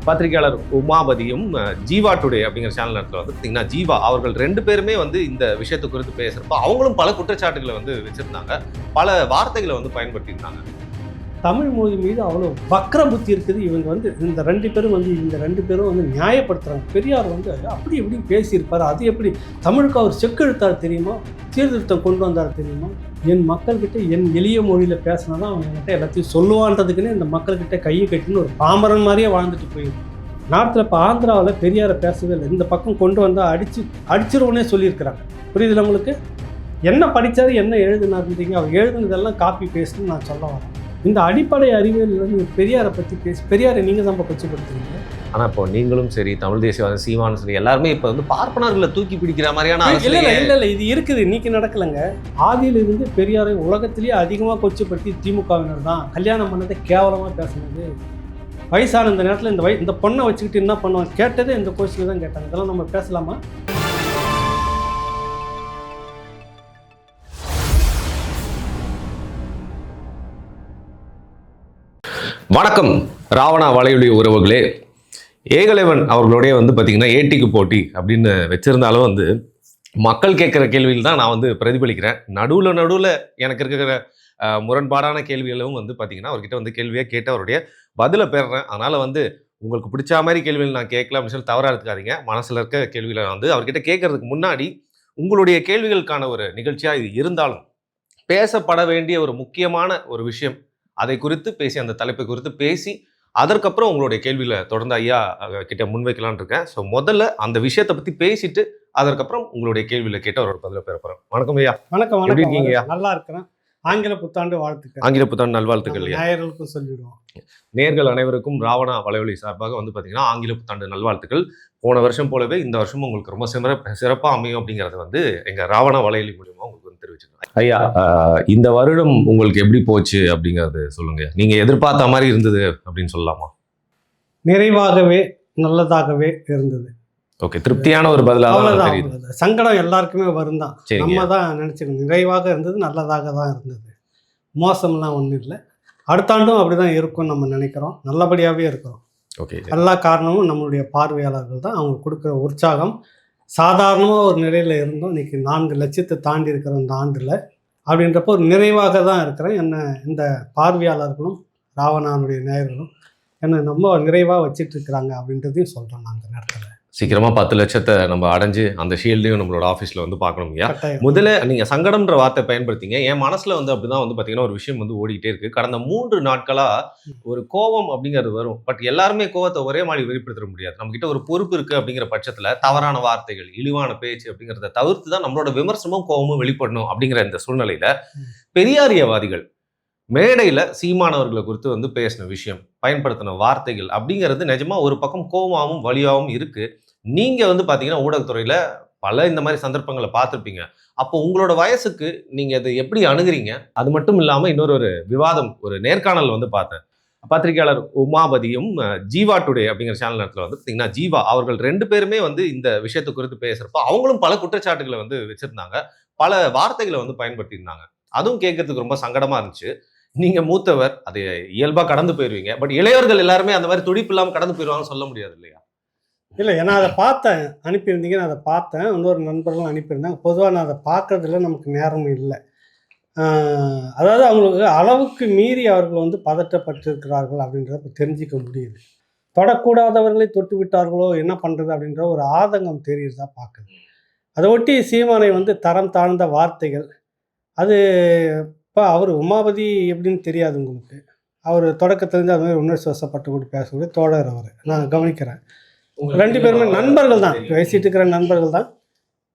பத்திரிகையாளர் உமாபதியும் ஜீவா டுடே அப்படிங்கிற சேனல் இடத்துல வந்து பார்த்தீங்கன்னா ஜீவா அவர்கள் 2 பேருமே வந்து இந்த விஷயத்தை குறித்து பேசுறப்ப அவங்களும் பல குற்றச்சாட்டுகளை வந்து வச்சிருந்தாங்க, பல வார்த்தைகளை வந்து பயன்படுத்தியிருந்தாங்க. தமிழ் மொழி மீது அவ்வளோ வக்ர புத்தி இருக்குது. இவங்க வந்து இந்த 2 பேரும் வந்து நியாயப்படுத்துகிறாங்க. பெரியார் வந்து அப்படி எப்படி பேசியிருப்பார், அது எப்படி தமிழுக்கு அவர் செக்கெழுத்தார் தெரியுமா, சீர்திருத்தம் கொண்டு வந்தார் தெரியுமா, என் மக்கள்கிட்ட என் எளிய மொழியில் பேசினா தான் அவங்க என்கிட்ட எல்லாத்தையும் சொல்லுவான்றதுக்குன்னு இந்த மக்கள்கிட்ட கையை கட்டின்னு ஒரு பாமரன் மாதிரியே வாழ்ந்துட்டு போயிடும். நாட்டில் இப்போ ஆந்திராவில் பெரியாரை பேசவே இல்லை, இந்த பக்கம் கொண்டு வந்தால் அடிச்சிருவோன்னே சொல்லியிருக்கிறாங்க. புரியுதுல உங்களுக்கு? என்ன படித்தாரு என்ன எழுதினாருந்தீங்க, அவர் எழுதுனதெல்லாம் காப்பி பேஸ்ட்னு நான் சொல்ல வரேன். இந்த அடிப்படை அறிவியல் நீங்கள் பெரியாரை பற்றி பெரியாரை நீங்கள் தான் கொச்சைப்படுத்துறீங்க. ஆனால் இப்போ நீங்களும் சரி, தமிழ் தேசியவாதம் சீமானும் சரி, எல்லாருமே இப்போ வந்து பார்ப்பனர்களை தூக்கி பிடிக்கிற மாதிரியான இல்லை இது இருக்குது, இன்னைக்கு நடக்கலைங்க. ஆதியிலிருந்து பெரியாரை உலகத்திலேயே அதிகமாக கொச்சைப்படுத்தி திமுகவினர் தான். கல்யாணம் பண்ணதை கேவலமாக பேசுனது. வயசான இந்த நேரத்தில் இந்த பொண்ணை வச்சுக்கிட்டு என்ன பண்ணுவாங்க, கேட்டதே இந்த கோஷத்துக்கு தான் கேட்டாங்க. இதெல்லாம் நம்ம பேசலாமா? வணக்கம் ராவணா வலையொலி உறவுகளே. ஏகலைவன் அவர்களுடைய வந்து பார்த்திங்கன்னா ஏட்டிக்கு போட்டி அப்படின்னு வச்சுருந்தாலும் வந்து மக்கள் கேட்குற கேள்வியில் தான் நான் வந்து பிரதிபலிக்கிறேன். நடுவில் எனக்கு இருக்கிற முரண்பாடான கேள்விகளும் வந்து பார்த்திங்கன்னா அவர்கிட்ட வந்து கேள்வியாக கேட்டு அவருடைய பதிலை பெறுறேன். அதனால் வந்து உங்களுக்கு பிடிச்ச மாதிரி கேள்விகள் நான் கேட்கல அப்படின்னு சொல்லி தவறாக எடுத்துக்காதீங்க. மனசில் இருக்க கேள்விகளை வந்து அவர்கிட்ட கேட்கறதுக்கு முன்னாடி உங்களுடைய கேள்விகளுக்கான ஒரு நிகழ்ச்சியாக இது இருந்தாலும் பேசப்பட வேண்டிய ஒரு முக்கியமான ஒரு விஷயம், அதை குறித்து பேசி அந்த தலைப்பை குறித்து பேசி அதற்கப்புறம் உங்களுடைய கேள்வியில தொடர்ந்து ஐயா கிட்ட முன்வைக்கலான் இருக்கேன். ஸோ முதல்ல அந்த விஷயத்தை பற்றி பேசிட்டு அதற்கப்புறம் உங்களுடைய கேள்வியில கேட்டு அவரோட பதில பெற போறோம். வணக்கம் ஐயா. வணக்கம். எப்படி இருக்கீங்க ஐயா? நல்லா இருக்கிறேன். ஆங்கில புத்தாண்டு வாழ்த்துக்கள். ஆங்கில புத்தாண்டு நல்வாழ்த்துக்கள் ஐயா. நேயர்களுக்கும் சொல்லிடுவோம். நேர்கள் அனைவருக்கும் ராவணா வலையொலி சார்பாக வந்து பார்த்தீங்கன்னா ஆங்கில புத்தாண்டு நல்வாழ்த்துக்கள். போன வருஷம் போலவே இந்த வருஷமும் உங்களுக்கு ரொம்ப சிறப்பாக அமையும் அப்படிங்கிறத வந்து எங்கள் ராவணா வலையொலி மூலியமாக உங்களுக்கு வந்து தெரிவிச்சிருக்கேன். ஐயா, இந்த வருடம் உங்களுக்கு எப்படி போச்சு அப்படிங்கிறது சொல்லுங்க. நீங்கள் எதிர்பார்த்த மாதிரி இருந்தது அப்படின்னு சொல்லலாமா? நிறைவாகவே நல்லதாகவே இருந்தது. ஓகே, திருப்தியான ஒரு பதிலாக. சங்கடம் எல்லாருக்குமே வரும் தான், நம்ம தான் நினச்சிக்கணும். நிறைவாக இருந்தது, நல்லதாக தான் இருந்தது, மோசம்லாம் ஒன்றும் இல்லை. அடுத்த ஆண்டும் அப்படி தான் இருக்கும்னு நம்ம நினைக்கிறோம். நல்லபடியாகவே இருக்கிறோம். ஓகே, எல்லா காரணமும் நம்மளுடைய பார்வையாளர்கள் தான். அவங்க கொடுக்குற உற்சாகம். சாதாரணமாக ஒரு நிலையில் இருந்தோம், இன்றைக்கி 4 லட்சத்தை தாண்டி இருக்கிற இந்த ஆண்டில் அப்படின்றப்போ ஒரு நிறைவாக தான் இருக்கிறேன். என்ன இந்த பார்வையாளர்களும் ராவணானுடைய நேயர்களும் என்னை ரொம்ப நிறைவாக வச்சிட்டு இருக்கிறாங்க அப்படின்றதையும் சொல்கிறேன். நான் அந்த நேரத்தில் சீக்கிரமாக 10 லட்சத்தை நம்ம அடைஞ்சு அந்த ஷீல்டையும் நம்மளோட ஆஃபீஸில் வந்து பார்க்கணும் ஐயா. முதல்ல நீங்கள் சங்கடம்ன்ற வார்த்தை பயன்படுத்திங்க. என் மனசில் வந்து அப்படி தான் வந்து பார்த்தீங்கன்னா ஒரு விஷயம் வந்து ஓடிக்கிட்டே இருக்குது. கடந்த 3 நாட்களாக ஒரு கோபம் அப்படிங்கிறது வரும். பட் எல்லாருமே கோவத்தை ஒரே மாதிரி வெளிப்படுத்த முடியாது. நம்மக்கிட்ட ஒரு பொறுப்பு இருக்குது அப்படிங்கிற பட்சத்தில் தவறான வார்த்தைகள், இழிவான பேச்சு அப்படிங்கிறத தவிர்த்து தான் நம்மளோட விமர்சனமும் கோபமும் வெளிப்படணும். அப்படிங்கிற இந்த சூழ்நிலையில் பெரியாரியவாதிகள் மேடையில் சீமானவர்களை குறித்து வந்து பேசின விஷயம், பயன்படுத்தின வார்த்தைகள் அப்படிங்கிறது நிஜமாக ஒரு பக்கம் கோபமாகவும் வலியாகவும் இருக்குது. நீங்கள் வந்து பார்த்தீங்கன்னா ஊடகத்துறையில் பல இந்த மாதிரி சந்தர்ப்பங்களை பார்த்துருப்பீங்க. அப்போ உங்களோட வயசுக்கு நீங்கள் அதை எப்படி அணுகுறீங்க? அது மட்டும் இல்லாமல் இன்னொரு விவாதம், ஒரு நேர்காணல் வந்து பார்த்தேன். பத்திரிகையாளர் உமாபதியும் ஜீவா டுடே அப்படிங்கிற சேனல் இடத்துல வந்து பார்த்தீங்கன்னா ஜீவா அவர்கள் 2 பேருமே வந்து இந்த விஷயத்தை குறித்து பேசுகிறப்போ அவங்களும் பல குற்றச்சாட்டுகளை வந்து வச்சுருந்தாங்க, பல வார்த்தைகளை வந்து பயன்படுத்தியிருந்தாங்க. அதுவும் கேட்கறதுக்கு ரொம்ப சங்கடமாக இருந்துச்சு. நீங்கள் மூத்தவர், அதை இயல்பாக கடந்து போயிடுவீங்க. பட் இளையவர்கள் எல்லாருமே அந்த மாதிரி துடிப்பு இல்லாமல் கடந்து போயிடுவாங்கன்னு சொல்ல முடியாது இல்லையா? இல்லை, ஏன்னா அதை பார்த்தேன், அனுப்பியிருந்தீங்க, நான் அதை பார்த்தேன். இன்னொரு நண்பர்களும் அனுப்பியிருந்தாங்க. பொதுவாக நான் அதை பார்க்கறதுல நமக்கு நேரமும் இல்லை. அதாவது அவங்களுக்கு அளவுக்கு மீறி அவர்கள் வந்து பதட்டப்பட்டிருக்கிறார்கள் அப்படின்றத தெரிஞ்சிக்க முடியுது. தொடக்கூடாதவர்களை தொட்டு விட்டார்களோ என்ன பண்ணுறது அப்படின்ற ஒரு ஆதங்கம் தெரியுறதா பார்க்குது. அதை ஒட்டி சீமானை வந்து தரம் தாழ்ந்த வார்த்தைகள், அது இப்போ அவர் உமாபதி எப்படின்னு தெரியாது உங்களுக்கு. அவர் தொடக்கத்திலேருந்து அது மாதிரி உணர்ச்சி வசப்பட்டு கூட பேசக்கூடிய தோழர் அவர், நான் கவனிக்கிறேன். 2 பேருமே நண்பர்கள் தான், பேசிகிட்டு இருக்கிற நண்பர்கள் தான்.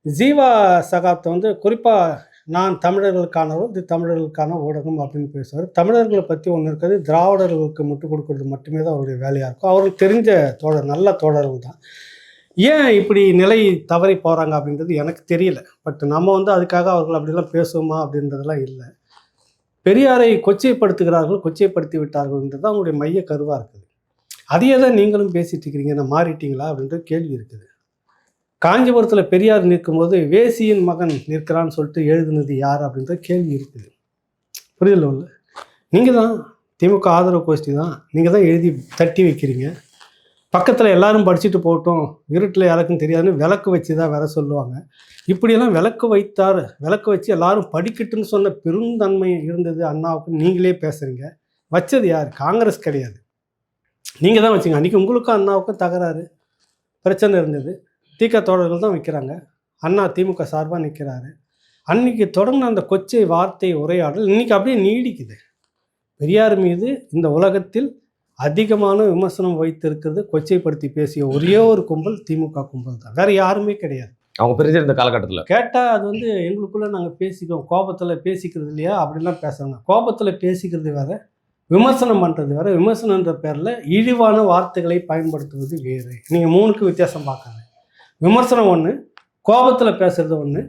ஜீவா சகாப்தை வந்து குறிப்பாக நான் தமிழர்களுக்கானவர், இது தமிழர்களுக்கான ஊடகம் அப்படின்னு பேசுவார். தமிழர்களை பற்றி ஒன்று இருக்கிறது, திராவிடர்களுக்கு முட்டுக் கொடுக்கறது மட்டுமே தான் அவருடைய வேலையாக இருக்கும். அவருக்கு தெரிஞ்ச தோழர், நல்ல தோழர்கள் தான். ஏன் இப்படி நிலை தவறி போகிறாங்க அப்படின்றது எனக்கு தெரியல. பட் நம்ம வந்து அதுக்காக அவர்கள் அப்படிலாம் பேசுவோமா அப்படின்றதெல்லாம் இல்லை. பெரியாரை கொச்சைப்படுத்துகிறார்கள், கொச்சைப்படுத்தி விட்டார்கள்ன்றது தான் அவங்களுடைய மைய கருவாக இருக்குது. அதையே தான் நீங்களும் பேசிகிட்டு இருக்கிறீங்க, என்ன மாறிட்டீங்களா அப்படின்ற கேள்வி இருக்குது. காஞ்சிபுரத்தில் பெரியார் நிற்கும்போது வேசியின் மகன் நிற்கிறான்னு சொல்லிட்டு எழுதுனது யார் அப்படின்ற கேள்வி இருக்குது. புரியல உள்ள? நீங்கள் தான் திமுக ஆதரவு கோஷ்டி தான், நீங்கள் தான் எழுதி தட்டி வைக்கிறீங்க. பக்கத்தில் எல்லாரும் படிச்சுட்டு போகட்டும், இருட்டில் யாருக்கும் தெரியாதுன்னு விளக்கு வச்சு தான் வேற சொல்லுவாங்க. இப்படியெல்லாம் விளக்கு வச்சு எல்லாரும் படிக்கட்டுன்னு சொன்ன பெருந்தன்மை இருந்தது அண்ணாவுக்கு. நீங்களே பேசுகிறீங்க. வச்சது யார்? காங்கிரஸ் கிடையாது, நீங்கள் தான் வச்சிங்க. அன்றைக்கி உங்களுக்கும் அண்ணாவுக்கும் தகராறு பிரச்சனை இருந்தது. திக தோழர்கள் தான் வைக்கிறாங்க. அண்ணா திமுக சார்பாக நிற்கிறாரு. அன்றைக்கி தொடர்ந்து அந்த கொச்சை வார்த்தை உரையாடல் இன்றைக்கி அப்படியே நீடிக்குது. பெரியார் மீது இந்த உலகத்தில் அதிகமான விமர்சனம் வைத்திருக்கிறது, கொச்சைப்படுத்தி பேசிய ஒரே ஒரு கும்பல் திமுக கும்பல் தான், வேற யாருமே கிடையாது. அவங்க பிரிஞ்சிருந்த காலகட்டத்தில் கேட்டால் அது வந்து எங்களுக்குள்ளே நாங்கள் பேசிக்குவோம், கோபத்தில் பேசிக்கிறது இல்லையா அப்படிலாம் பேசுகிறாங்க. கோபத்தில் பேசிக்கிறது வேற, விமர்சனம் பண்ணுறது வேற. விமர்சனன்ற பேரில் இழிவான வார்த்தைகளை பயன்படுத்துவது வேறு. நீங்கள் மூணுக்கு வித்தியாசம் பார்க்காங்க. விமர்சனம் ஒன்று, கோபத்தில் பேசுறது ஒன்று.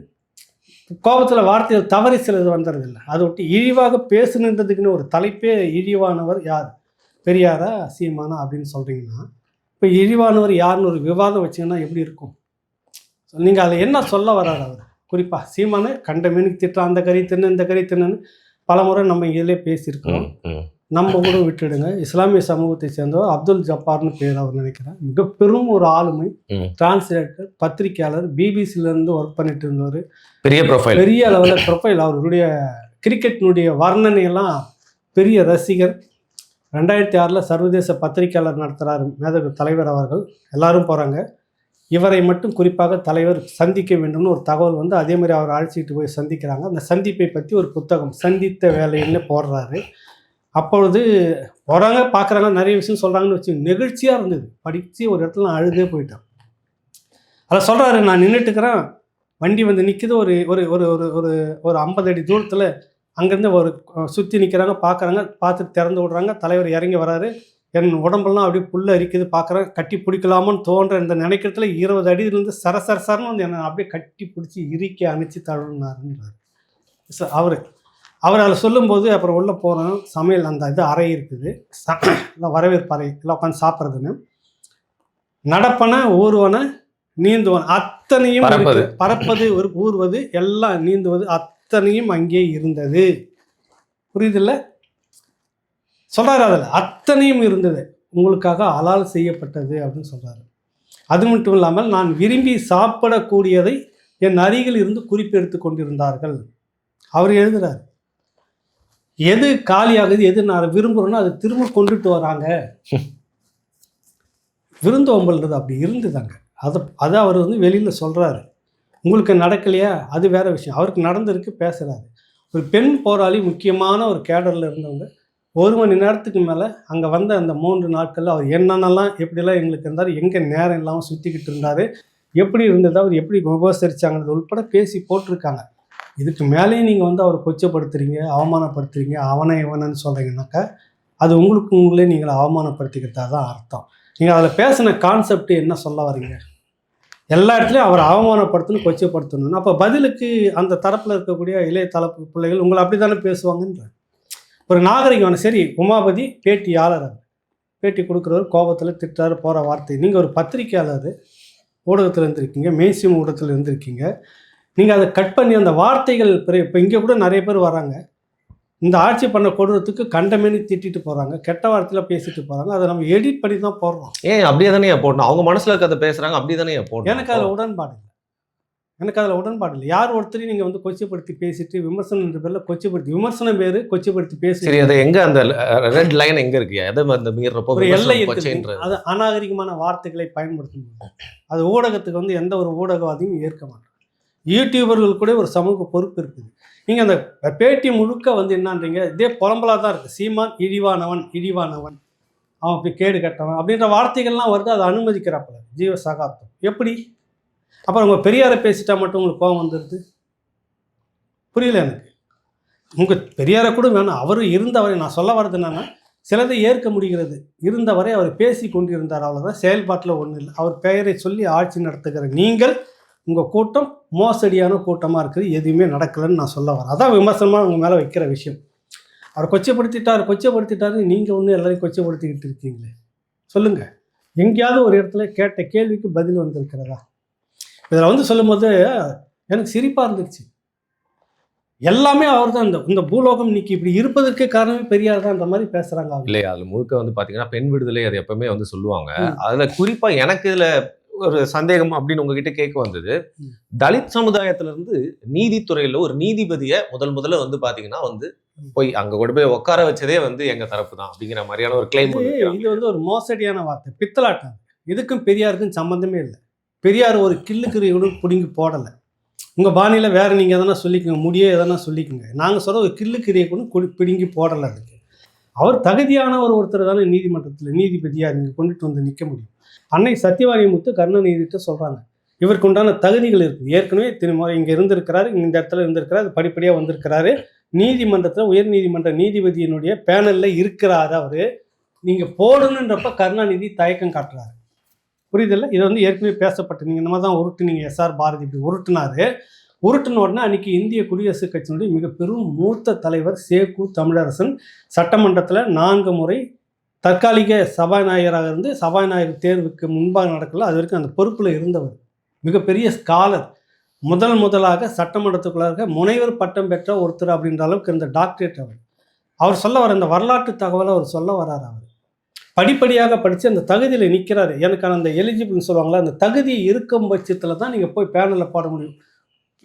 கோபத்தில் வார்த்தைகள் தவறி சிலது வந்துடுறதில்லை. அதை விட்டு இழிவாக பேசுனுன்றதுக்குன்னு ஒரு தலைப்பே இழிவானவர் யார், பெரியாரா சீமானா அப்படின்னு சொல்கிறீங்கன்னா, இப்போ இழிவானவர் யாருன்னு ஒரு விவாதம் வச்சிங்கன்னா எப்படி இருக்கும்? நீங்கள் அதில் என்ன சொல்ல வர்றாரு அவர்? குறிப்பாக சீமானை கண்ட மீனுக்கு திட்டம், அந்த கறி தின்னு இந்த கறி தின்னுன்னு பல முறை நம்ம இதிலே பேசியிருக்கோம். நம்ம கூட விட்டுடுங்க. இஸ்லாமிய சமூகத்தை சேர்ந்தவர் அப்துல் ஜப்பார்னு பேர் அவர் நினைக்கிறேன். மிக பெரும் ஒரு ஆளுமை, டிரான்ஸ்லேட்டர், பத்திரிகையாளர், பிபிசியிலேருந்து ஒர்க் பண்ணிட்டு இருந்தவர், பெரிய அளவில் ப்ரொஃபைல். அவருடைய கிரிக்கெட்டினுடைய வர்ணனையெல்லாம் பெரிய ரசிகர். 2006 சர்வதேச பத்திரிகையாளர் நடத்துகிறார் மேதகு தலைவர் அவர்கள். எல்லாரும் போகிறாங்க. இவரை மட்டும் குறிப்பாக தலைவர் சந்திக்க வேண்டும்னு ஒரு தகவல் வந்து அதே மாதிரி அவர் அழைச்சிட்டு போய் சந்திக்கிறாங்க. அந்த சந்திப்பை பற்றி ஒரு புத்தகம் சந்தித்த வேலைன்னு போடுறாரு. அப்பொழுது போகிறாங்க, பார்க்குறாங்க, நிறைய விஷயம் சொல்கிறாங்கன்னு வச்சு நெகிழ்ச்சியாக இருந்தது. படித்து ஒரு இடத்துல நான் அழுதே போயிட்டேன். அதில் சொல்கிறாரு, நான் நின்றுட்டுக்கிறேன், வண்டி வந்து நிற்கிது, ஒரு ஒரு ஒரு ஒரு ஒரு ஒரு 50 அடி தூரத்தில். அங்கேருந்து ஒரு சுற்றி நிற்கிறாங்க, பார்க்குறாங்க, பார்த்துட்டு திறந்து விடுறாங்க. தலைவர் இறங்கி வராரு. என் உடம்பெல்லாம் அப்படியே புல்ல அரிக்குது. பார்க்குறேன், கட்டி பிடிக்கலாமான்னு தோன்ற இந்த நினைக்கிறதுல 20 அடியிலேருந்து சரசரன்னு வந்து என்னை அப்படியே கட்டி பிடிச்சி இறுக்கி அணைச்சி தழுவினாருன்றார் அவர் அதில் சொல்லும்போது. அப்புறம் உள்ளே போகிறோம், சமையல் அந்த இது அறை இருக்குது, இல்லை வரவேற்பு அறை, எல்லாம் உட்காந்து சாப்பிட்றதுன்னு. நடப்பன, ஊர்வன, நீந்துவன அத்தனையும் பறப்பது, ஊர்வது, எல்லாம் நீந்துவது அத்தனையும் அங்கே இருந்தது. புரியுதில்ல? சொல்கிறாரு, அதில் அத்தனையும் இருந்தது, உங்களுக்காக அலால் செய்யப்பட்டது அப்படின்னு சொல்கிறாரு. அது மட்டும் இல்லாமல் நான் விரும்பி சாப்பிடக்கூடியதை என் அருகில் இருந்து குறிப்பெடுத்து கொண்டிருந்தார்கள். அவர் எழுதுகிறார், எது காலியாகுது, எது நான் விரும்புகிறேனோ அதை திரும்ப கொண்டுட்டு வராங்க. விருந்தோம்பல்ன்றது அப்படி இருந்துதாங்க. அதை அவர் வந்து வெளியில் சொல்கிறாரு. உங்களுக்கு நடக்கலையா, அது வேற விஷயம். அவருக்கு நடந்திருக்கு, பேசுகிறாரு. ஒரு பெண் போராளி, முக்கியமான ஒரு கேடரில் இருந்தவங்க, 1 மணி நேரத்துக்கு மேலே அங்கே வந்த அந்த 3 நாட்களில் அவர் என்னென்னலாம் எப்படிலாம் எங்களுக்கு இருந்தார், எங்கே நேரம் இல்லாமல் சுற்றிக்கிட்டு இருந்தார், எப்படி இருந்தது, அவர் எப்படி உபசரிச்சாங்கிறது உள்பட பேசி போட்டிருக்காங்க. இதுக்கு மேலேயும் நீங்கள் வந்து அவரை கொச்சப்படுத்துறீங்க, அவமானப்படுத்துறீங்க, அவனை இவனன்னு சொல்கிறீங்கன்னாக்கா அது உங்களே நீங்களை அவமானப்படுத்திக்கிட்டா தான் அர்த்தம். நீங்கள் அதில் பேசின கான்செப்ட் என்ன சொல்ல வரீங்க? எல்லா இடத்துலையும் அவரை அவமானப்படுத்தணும், கொச்சப்படுத்தணும். அப்போ பதிலுக்கு அந்த தரப்பில் இருக்கக்கூடிய இளைய தரப்பு பிள்ளைகள் உங்களை அப்படி தானே பேசுவாங்கன்ற ஒரு நாகரிகம். சரி, உமாபதி பேட்டியாளர், பேட்டி கொடுக்குறவர் கோபத்தில் திட்டாரு, போகிற வார்த்தை. நீங்கள் ஒரு பத்திரிகையாளர், ஊடகத்தில் இருந்திருக்கீங்க, மெயின்ஸ்ட்ரீம் ஊடகத்தில் இருந்திருக்கீங்க. நீங்கள் அதை கட் பண்ணி அந்த வார்த்தைகள் இப்போ இங்கே கூட நிறைய பேர் வராங்க, இந்த ஆட்சி பண்ண கொடுறதுக்கு கண்டமேனி திட்டிட்டு போகிறாங்க, கெட்ட வார்த்தையில் பேசிட்டு போகிறாங்க. அதை நம்ம எடிட் பண்ணி தான் போடுறோம். அப்படியே தானே போடணும், அவங்க மனசில் இருக்கிறத பேசுகிறாங்க, அப்படி தானே போடணும். எனக்கு அதில் உடன்பாடு இல்லை. யார் ஒருத்தரையும் நீங்கள் வந்து கொச்சைப்படுத்தி பேசிட்டு விமர்சனன்ற பேரில் கொச்சைப்படுத்தி, விமர்சனம் பேர், கொச்சைப்படுத்தி பேசி, சரி, அது எங்கே அந்த ரெட் லைன் எங்கே இருக்கு? எதை அந்த மீறப்போ ஒரு எல்லை இருக்குது. அது அநாகரிகமான வார்த்தைகளை பயன்படுத்தும் போது அது ஊடகத்துக்கு வந்து எந்த ஒரு ஊடகவாதியும் ஏற்க மாட்டாங்க. யூடியூபர்கள் கூட ஒரு சமூக பொறுப்பு இருக்குது. நீங்கள் அந்த பேட்டி முழுக்க வந்து என்னன்றீங்க, இதே புலம்பலாக தான் இருக்குது. சீமான் இழிவானவன், அவன் அப்படி கேடு கட்டவன் அப்படின்ற வார்த்தைகள்லாம் வருது. அதை அனுமதிக்கிறாப்புல ஜீவ சகாப்தம். எப்படி? அப்புறம் உங்கள் பெரியாரை பேசிட்டா மட்டும் உங்களுக்கு கோபம் வந்துடுது? புரியல எனக்கு. உங்கள் பெரியாரை கூட வேணாம், அவர் இருந்தவரை நான் சொல்ல வர்றது என்னன்னா, சிலதை ஏற்க முடிகிறது. இருந்தவரை அவர் பேசி கொண்டிருந்தார், அவ்வளோதான். செயல்பாட்டில் ஒன்றும் இல்லை. அவர் பெயரை சொல்லி ஆட்சி நடத்துகிற நீங்கள், உங்கள் கூட்டம் மோசடியான கூட்டமாக இருக்குது, எதுவுமே நடக்கலைன்னு நான் சொல்ல வரேன். அதான் விமர்சனமாக உங்கள் மேலே வைக்கிற விஷயம். அவர் கொச்சைப்படுத்திட்டாரு, நீங்கள் ஒன்று எல்லாரையும் கொச்சைப்படுத்திக்கிட்டு இருக்கீங்களே. சொல்லுங்கள், எங்கேயாவது ஒரு இடத்துல கேட்ட கேள்விக்கு பதில் வந்திருக்கிறதா? இதில் வந்து சொல்லும்போது எனக்கு சிரிப்பாக இருந்துச்சு. எல்லாமே அவர் தான். இந்த பூலோகம் இன்னைக்கு இப்படி இருப்பதற்கு காரணமே பெரியார் தான்ன்ற மாதிரி பேசுறாங்க அவங்க. இல்லையா அது முழுக்க வந்து பாத்தீங்கன்னா பெண் விடுதலை அது எப்பவுமே வந்து சொல்லுவாங்க. அதுல குறிப்பா எனக்கு இதுல ஒரு சந்தேகம் அப்படின்னு உங்ககிட்ட கேட்க வந்தது. தலித் சமுதாயத்துல இருந்து நீதித்துறையில ஒரு நீதிபதியை முதல்ல வந்து பாத்தீங்கன்னா வந்து போய் அங்க கொண்டு போய் உட்கார வச்சதே வந்து எங்க தரப்பு தான் அப்படிங்கிற மாதிரியான ஒரு கிளைம். இது வந்து ஒரு மோசடியான வார்த்தை, பித்தலாட்டம். இதுக்கும் பெரியாருக்கும் சம்பந்தமே இல்லை. பெரியார் ஒரு கில்லுக்கிறியோடு பிடுங்கி போடலை. உங்க பாணியில வேற நீங்க எதனா சொல்லிக்கோங்க, முடிய எதனா சொல்லிக்கோங்க. நாங்க சொல்ற ஒரு கில்லுக்கிறியை கூட பிடுங்கி போடலை. அதுக்கு அவர் தகுதியான ஒருத்தர் தானே நீதிமன்றத்தில் நீதிபதியா நீங்க கொண்டுட்டு வந்து நிற்க முடியும். அன்னை சத்தியவாணி முத்து கருணாநிதிட்ட சொல்றாங்க, இவருக்கு உண்டான தகுதிகள் இருக்குது. ஏற்கனவே திரும்ப இங்க இருந்திருக்கிறாரு, இந்த இடத்துல இருந்திருக்கிறாரு, படிப்படியா வந்திருக்கிறாரு. நீதிமன்றத்தில் உயர் நீதிமன்ற நீதிபதியினுடைய பேனல்ல இருக்கிறாரு அவரு. நீங்க போடணுன்றப்ப கருணாநிதி தயக்கம் காட்டுறாரு. புரியுதில்ல? இது வந்து ஏற்கனவே பேசப்பட்டு நீங்க இந்த மாதிரி தான் உருட்டுனீங்க. எஸ்ஆர் பாரதி இப்படி உருட்டுனாரு. உருட்டுன உடனே அன்னைக்கு இந்திய குடியரசுக் கட்சியினுடைய மிக பெரும் மூத்த தலைவர் சேகு தமிழரசன் சட்டமன்றத்தில் 4 முறை தற்காலிக சபாநாயகராக இருந்து சபாநாயகர் தேர்வுக்கு முன்பாக நடக்கல, அது வரைக்கும் அந்த பொறுப்பில் இருந்தவர். மிகப்பெரிய ஸ்காலர். முதலாக சட்டமன்றத்துக்குள்ளாக முனைவர் பட்டம் பெற்ற ஒருத்தர் அப்படின்ற அளவுக்கு இந்த டாக்டரேட் அவர் சொல்ல வர இந்த வரலாற்று தகவலை அவர் சொல்ல வராரு. அவர் படிப்படியாக படித்து அந்த தகுதியில் நிற்கிறாரு. எனக்கான அந்த எலிஜிபிள்னு சொல்லுவாங்களா, அந்த தகுதி இருக்கும் பட்சத்தில் தான் நீங்கள் போய் பேனலில் போட முடியும்.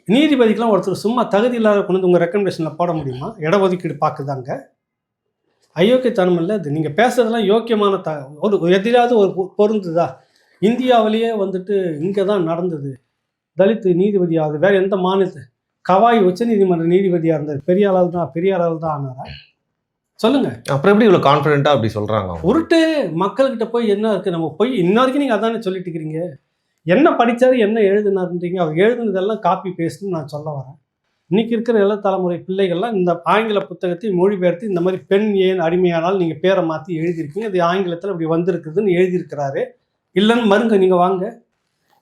நீதிபதிக்கெலாம் ஒருத்தர் சும்மா தகுதி இல்லாத கொண்டு வந்து உங்கள் ரெக்கமெண்டேஷனில் போட முடியுமா? இடஒதுக்கீடு பார்க்குதாங்க. அயோக்கியத்தனம் இல்லை அது. நீங்கள் பேசுறதெல்லாம் யோக்கியமான ஒரு எதிராவது ஒரு பொருந்துதா? இந்தியாவிலேயே வந்துட்டு இங்கே தான் நடந்தது. தலித் நீதிபதியாவது வேறு எந்த மாநிலத்தை? கவாய் உச்சநீதிமன்ற நீதிபதியாக இருந்தது பெரியாரால் தான் ஆனாரா? சொல்லுங்க. அப்புறம் எப்படி இவ்வளோ கான்ஃபிடென்ட்டாக அப்படி சொல்கிறாங்க? உருட்டு மக்கள்கிட்ட போய் என்ன இருக்குது, நம்ம போய் இன்ன வரைக்கும் நீங்கள் அதானே சொல்லிட்டு இருக்கிறீங்க. என்ன படித்தாரு என்ன எழுதுனாருன்றீங்க. அவர் எழுதுனதெல்லாம் காப்பி பேஸ்ட்னு நான் சொல்ல வரேன். இன்றைக்கி இருக்கிற இள தலைமுறை பிள்ளைகள்லாம் இந்த ஆங்கில புத்தகத்தை மொழிபெயர்த்து இந்த மாதிரி பெண் ஏன் அடிமையானால் நீங்கள் பேரை மாற்றி எழுதியிருக்கீங்க, அது ஆங்கிலத்தில் இப்படி வந்திருக்குதுன்னு எழுதியிருக்கிறாரு. இல்லைன்னு மருங்க நீங்கள் வாங்க.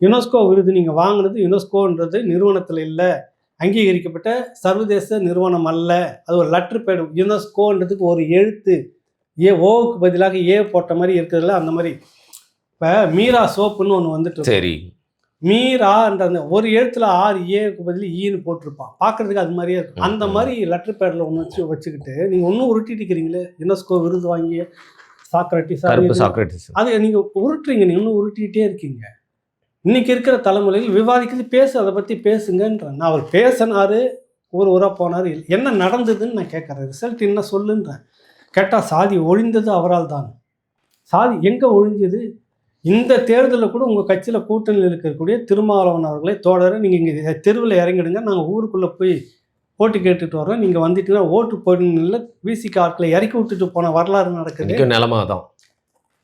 யுனெஸ்கோ விருது நீங்கள் வாங்கினது யுனெஸ்கோன்றது நிறுவனத்தில் இல்லை, அங்கீகரிக்கப்பட்ட சர்வதேச நிறுவனம் அல்ல. அது ஒரு லெட்டர் பேடு. யுனெஸ்கோன்றதுக்கு ஒரு எழுத்து ஓவுக்கு பதிலாக ஏ போட்ட மாதிரி இருக்கிறதுல அந்த மாதிரி. இப்போ மீரா சோப்புன்னு ஒன்று வந்துட்டு சரி, மீரான்ற அந்த ஒரு எழுத்துல ஏக்கு பதில் ஈன்னு போட்டிருப்பான். பார்க்கறதுக்கு அது மாதிரியே இருக்கும். அந்த மாதிரி லெட்டர் பேடில் ஒன்று வச்சுக்கிட்டு நீங்கள் ஒன்றும் உருட்டிட்டு இருக்கிறீங்களே. யுனெஸ்கோ விருது வாங்கிய சாக்ரட்டிஸ் அது நீங்கள் உருட்டுறீங்க. நீங்கள் இன்னும் உருட்டிக்கிட்டே இருக்கீங்க. இன்னைக்கு இருக்கிற தலைமுறையில் விவாதிக்கிறது பேசு, அதை பற்றி பேசுங்கன்றேன். நான் அவர் பேசினார், ஊராக போனார், என்ன நடந்ததுன்னு நான் கேட்குறேன். ரிசல்ட் என்ன சொல்லுன்றேன். கேட்டால் சாதி ஒழிந்தது அவரால் தான். சாதி எங்கே ஒழிஞ்சது? இந்த தேர்தலில் கூட உங்கள் கட்சியில் கூட்டணியில் இருக்கக்கூடிய திருமாவளவன் அவர்களை தோழரை நீங்கள் இங்கே தெருவில் இறங்கிடுங்க, நாங்கள் ஊருக்குள்ளே போய் ஓட்டு கேட்டுட்டு வரோம், நீங்கள் வந்துட்டீங்கன்னா ஓட்டு போடணும்ல விசிக ஆட்களை இறக்கி விட்டுட்டு போன வரலாறு நடக்குது. நிலமா தான்